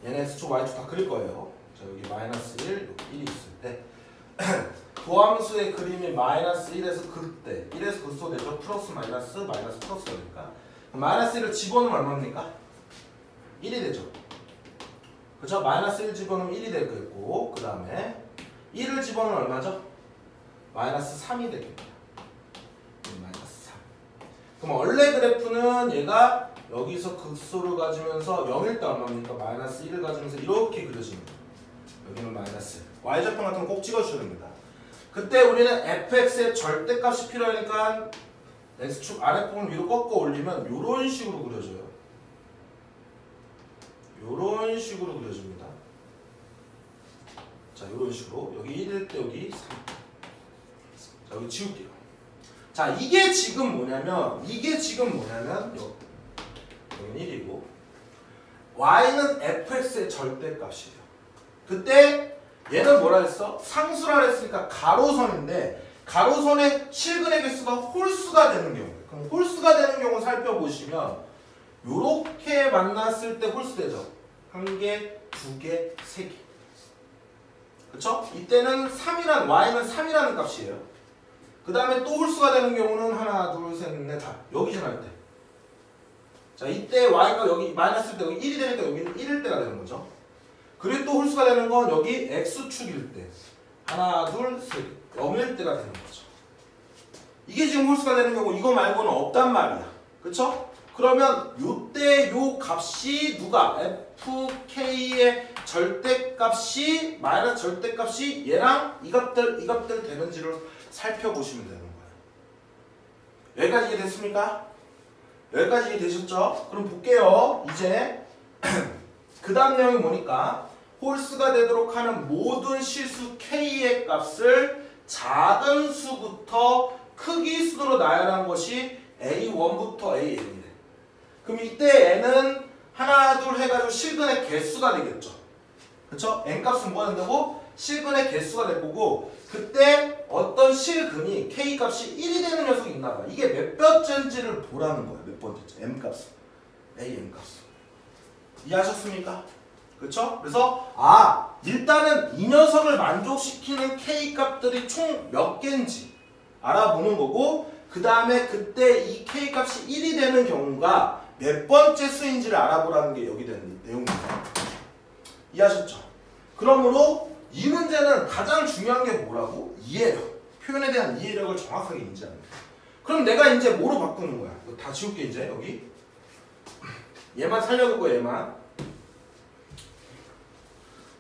얘는 x축, y축 다 그릴 거예요. 자, 여기 마이너스 1, 여기 1이 있을 때 도함수의 그림이 마이너스 1에서 극대 1에서 극소 되죠. 플러스 마이너스 플러스가 되니까 마이너스 1을 집어넣으면 얼마입니까? 1이 되죠. 그렇죠? 마이너스 1 집어넣으면 1이 되겠고 그 다음에 1을 집어넣으면 얼마죠? 마이너스 3이 되겠네요. 마이너스 3. 그럼 원래 그래프는 얘가 여기서 극소를 가지면서 0일 때 얼마입니까? 마이너스 1을 가지면서 이렇게 그려집니다. 여기는 마이너스 1. y좌표 같은 거 꼭 찍어주셔야 됩니다. 그때 우리는 fx의 절대값이 필요하니까 x축 아랫부분 위로 꺾어 올리면 이런 식으로 그려져요. 요런 식으로 그려줍니다. 자, 요런 식으로 여기 1일 때 여기 3. 자, 여기 지울게요. 자, 이게 지금 뭐냐면 여기는 1이고 y는 fx의 절대값이에요. 그때 얘는 뭐라 했어? 상수라 했으니까 가로선인데 가로선의 실근의 개수가 홀수가 되는 경우. 그럼 홀수가 되는 경우 살펴보시면 요렇게 만났을 때 홀수되죠. 1개, 2개, 3개. 그쵸? 이때는 y는 3이라는 값이에요. 그 다음에 또 홀수가 되는 경우는 하나, 둘, 셋, 넷, 다. 여기 지날 때. 자, 이때 y가 여기 마이너스일 때 여기 1이 되니까 여기는 1일 때가 되는 거죠. 그리고 또 홀수가 되는 건 여기 x축일 때 하나, 둘, 셋 0일 때가 되는 거죠. 이게 지금 홀수가 되는 경우 이거 말고는 없단 말이야. 그쵸? 그러면 요때 요 값이 누가? fk의 절대값이 마이너스 절대값이 얘랑 이 값들 되는지를 살펴보시면 되는 거예요. 여기까지 이해됐습니까? 여기까지 이해되셨죠? 그럼 볼게요. 이제 그 다음 내용이 뭐니까 홀수가 되도록 하는 모든 실수 k의 값을 작은 수부터 크기 순으로 나열한 것이 a1부터 an이래. 그럼 이때 n은 하나 둘 해가지고 실근의 개수가 되겠죠. 그쵸? n값은 뭐가 된다고? 실근의 개수가 될 거고 그때 어떤 실근이 k값이 1이 되는 녀석이 있나봐. 이게 몇 번째인지를 보라는 거야. 몇 번째인지. m값. am값. 이해하셨습니까? 그쵸? 그래서 일단은 이 녀석을 만족시키는 k값들이 총 몇 개인지 알아보는 거고 그 다음에 그때 이 k값이 1이 되는 경우가 몇 번째 수인지를 알아보라는 게 여기 되는 내용입니다. 이해하셨죠? 그러므로 이 문제는 가장 중요한 게 뭐라고? 이해력. 표현에 대한 이해력을 정확하게 인지하는 거야. 그럼 내가 이제 뭐로 바꾸는 거야? 이거 다 지울게 이제 여기. 얘만 살려두고 얘만.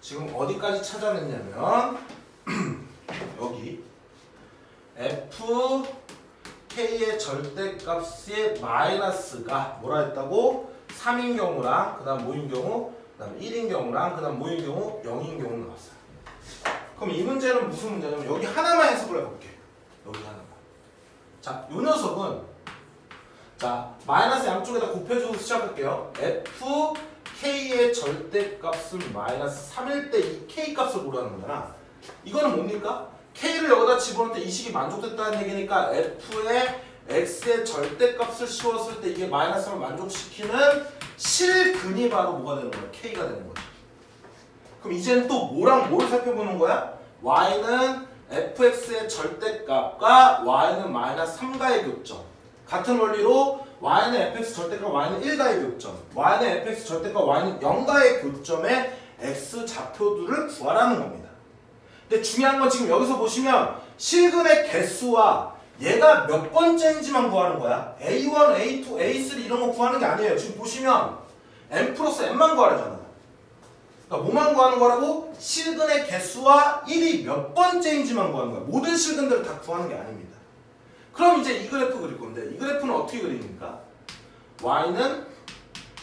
지금 어디까지 찾아냈냐면 여기 fk의 절대값의 마이너스가 뭐라 했다고? 3인 경우랑 그 다음 뭐인 경우? 그 다음 1인 경우랑 그 다음 뭐인 경우? 0인 경우 나왔어요. 그럼 이 문제는 무슨 문제냐면 여기 하나만 해석을 해볼게. 여기 하나만. 자, 요 녀석은 자 마이너스 양쪽에다 곱해주고 시작할게요. fk의 절대값은 마이너스 3일 때 이 k값을 보라는 거잖아. 이거는 뭡니까? k를 여기다 집어넣을 때 이 식이 만족됐다는 얘기니까 f의 x의 절대값을 씌웠을 때 이게 마이너스를 만족시키는 실근이 바로 뭐가 되는 거야? k가 되는 거야. 그럼 이제는 또 뭐랑 뭘 살펴보는 거야? y는 fx의 절대값과 y는 마이너스 3가의 교점. 같은 원리로 y는 fx 절대값 y는 1가의 교점. y는 fx 절대값 y는 0가의 교점의 x 좌표들을 구하라는 겁니다. 근데 중요한 건 지금 여기서 보시면 실근의 개수와 얘가 몇 번째인지만 구하는 거야. A1, A2, A3 이런 거 구하는 게 아니에요. 지금 보시면 n 플러스 n만 구하라잖아. 그러니까 뭐만 구하는 거라고? 실근의 개수와 1이 몇 번째인지만 구하는 거야. 모든 실근들을 다 구하는 게 아닙니다. 그럼 이제 이 그래프 그릴 건데 이 그래프는 어떻게 그립니까? y는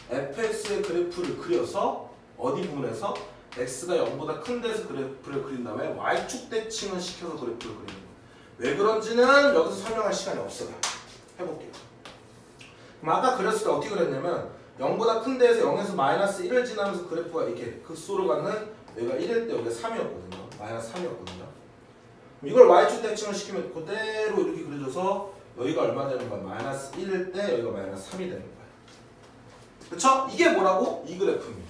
fx의 그래프를 그려서 어디 부분에서 x가 0보다 큰 데서 그래프를 그린 다음에 y축 대칭을 시켜서 그래프를 그리는 거예요. 왜 그런지는 여기서 설명할 시간이 없어요. 해볼게요. 그럼 아까 그렸을 때 어떻게 그렸냐면 0보다 큰 데에서 0에서 마이너스 1을 지나면서 그래프가 이렇게 극소로 가는 여기가 1일 때 여기가 3이었거든요. 마이너스 3이었거든요. 이걸 y축 대칭을 시키면 그대로 이렇게 그려줘서 여기가 얼마 되는 거야? 마이너스 1일 때 여기가 마이너스 3이 되는 거야. 그쵸? 이게 뭐라고? 이 그래프입니다.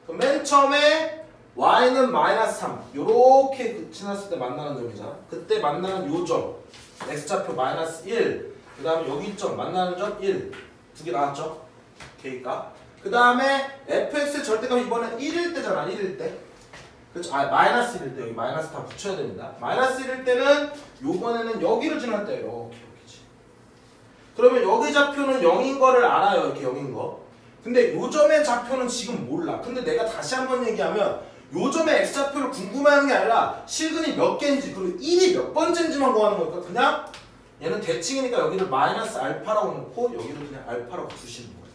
그럼 맨 처음에 y는 마이너스 3 요렇게 지났을 때 만나는 점이잖아. 그때 만나는 요 점 x좌표 마이너스 1 그 다음에 여기 점 만나는 점 1 두 개 나왔죠? k값. 그 다음에 fx의 절대값 이번엔 1일 때잖아. 1일 때. 그렇죠? 마이너스 1일 때 여기 마이너스 다 붙여야 됩니다. 마이너스 1일 때는 요번에는 여기를 지날 때 이렇게지. 그러면 여기 좌표는 0인 거를 알아요. 이렇게 0인 거. 근데 요 점의 좌표는 지금 몰라. 근데 내가 다시 한번 얘기하면 요 점의 x좌표를 궁금해하는 게 아니라 실근이 몇 개인지 그리고 1이 몇 번째인지만 구하는 거니까 그냥 얘는 대칭이니까 여기를 마이너스 알파라고 놓고 여기를 그냥 알파라고 두시는 거예요.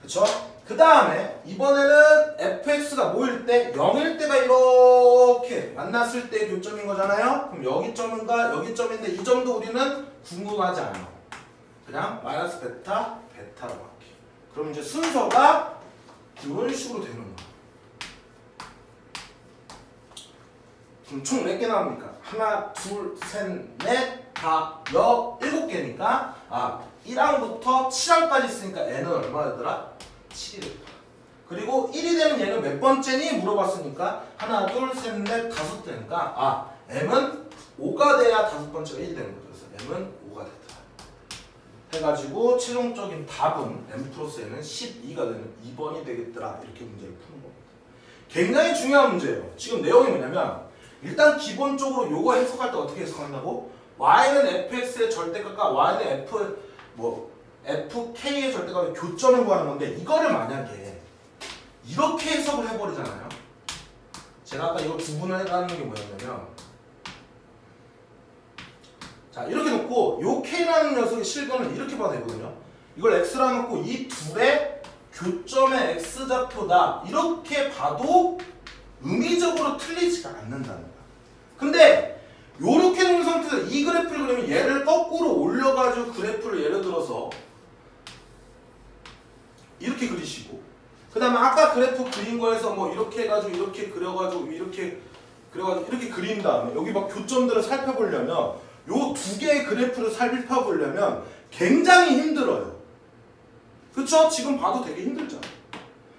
그쵸? 그 다음에 이번에는 fx가 뭐일 때? 0일 때가 이렇게 만났을 때 교점인 거잖아요. 그럼 여기 점인가 여기 점인데 이 점도 우리는 궁금하지 않아. 그냥 마이너스 베타 베타라고 할게. 그럼 이제 순서가 이런 식으로 되는 거야. 그럼 총 몇 개 나옵니까? 하나, 둘, 셋, 넷, 다, 여, 7개니까 1항부터 7항까지 있으니까 n은 얼마 되더라? 7이 되더라. 그리고 1이 되는 얘는 몇 번째니? 물어봤으니까 하나, 둘, 셋, 넷, 5대니까 m은 5가 돼야 5번째가 1이 되는 거죠. 그래서 m은 5가 되더라. 해가지고 최종적인 답은 n 플러스 n은 12가 되는 2번이 되겠더라. 이렇게 문제를 푸는 겁니다. 굉장히 중요한 문제예요. 지금 내용이 뭐냐면 일단 기본적으로 요거 해석할 때 어떻게 해석한다고? y는 fx의 절대값과 y는 fk의 절대값의 교점을 구하는 건데 이거를 만약에 이렇게 해석을 해버리잖아요. 제가 아까 이거 구분을 해가는 게 뭐였냐면 자 이렇게 놓고 요 k라는 녀석의 실근을 이렇게 봐도 되거든요. 이걸 x라 놓고 이 둘의 교점의 x좌표다 이렇게 봐도 의미적으로 틀리지가 않는다는 거야. 근데 요렇게 놓은 상태에서 이 그래프를 그리면 얘를 거꾸로 올려가지고 그래프를 예를 들어서 이렇게 그리시고 그 다음에 아까 그래프 그린 거에서 뭐 이렇게 해가지고 이렇게 그려가지고 이렇게 그려가지고 이렇게 그린 다음에 여기 막 교점들을 살펴보려면 요 두 개의 그래프를 살펴보려면 굉장히 힘들어요. 그쵸? 지금 봐도 되게 힘들죠.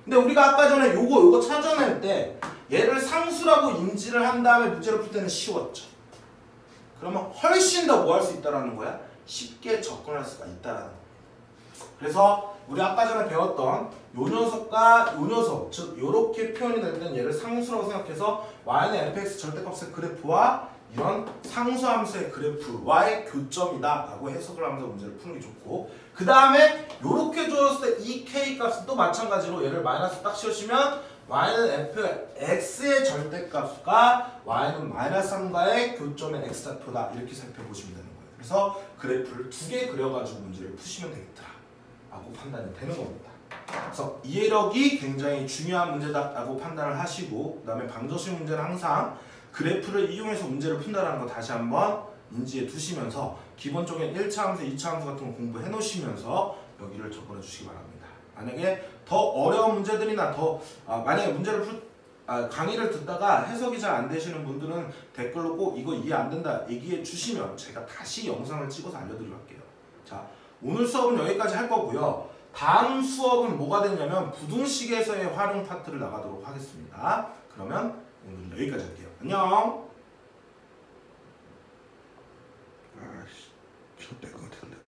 근데 우리가 아까 전에 요거 찾아낼 때 얘를 상수라고 인지를 한 다음에 문제를 풀 때는 쉬웠죠. 그러면 훨씬 더 뭐 할 수 있다라는 거야? 쉽게 접근할 수가 있다라는 거야. 그래서 우리 아까 전에 배웠던 요 녀석과 요 녀석, 즉 요렇게 표현이 될 때는 얘를 상수라고 생각해서 y는 fx 절대값의 그래프와 이런 상수함수의 그래프와의 교점이다 라고 해석을 하면서 문제를 푸는 게 좋고 그 다음에 요렇게 주었을 때 이 k 값은 또 마찬가지로 얘를 마이너스 딱 씌우시면 y는 fx의 절대값과 y는 마이너스 3과의 교점의 x좌표다 이렇게 살펴보시면 되는 거예요. 그래서 그래프를 두 개 그려가지고 문제를 푸시면 되겠더라 라고 판단이 되는 겁니다. 그래서 이해력이 굉장히 중요한 문제다라고 판단을 하시고 그 다음에 방정식 문제는 항상 그래프를 이용해서 문제를 푼다는 거 다시 한번 인지해 두시면서 기본적인 1차 함수, 2차 함수 같은 거 공부해 놓으시면서 여기를 접근해 주시기 바랍니다. 만약에 더 어려운 문제들이나 만약에 문제를 강의를 듣다가 해석이 잘 안 되시는 분들은 댓글로 꼭 이거 이해 안 된다 얘기해 주시면 제가 다시 영상을 찍어서 알려드리도록 할게요. 자, 오늘 수업은 여기까지 할 거고요. 다음 수업은 뭐가 되냐면 부등식에서의 활용 파트를 나가도록 하겠습니다. 그러면 오늘 여기까지 할게요. 안녕. 아씨, 저 내 것 같은데.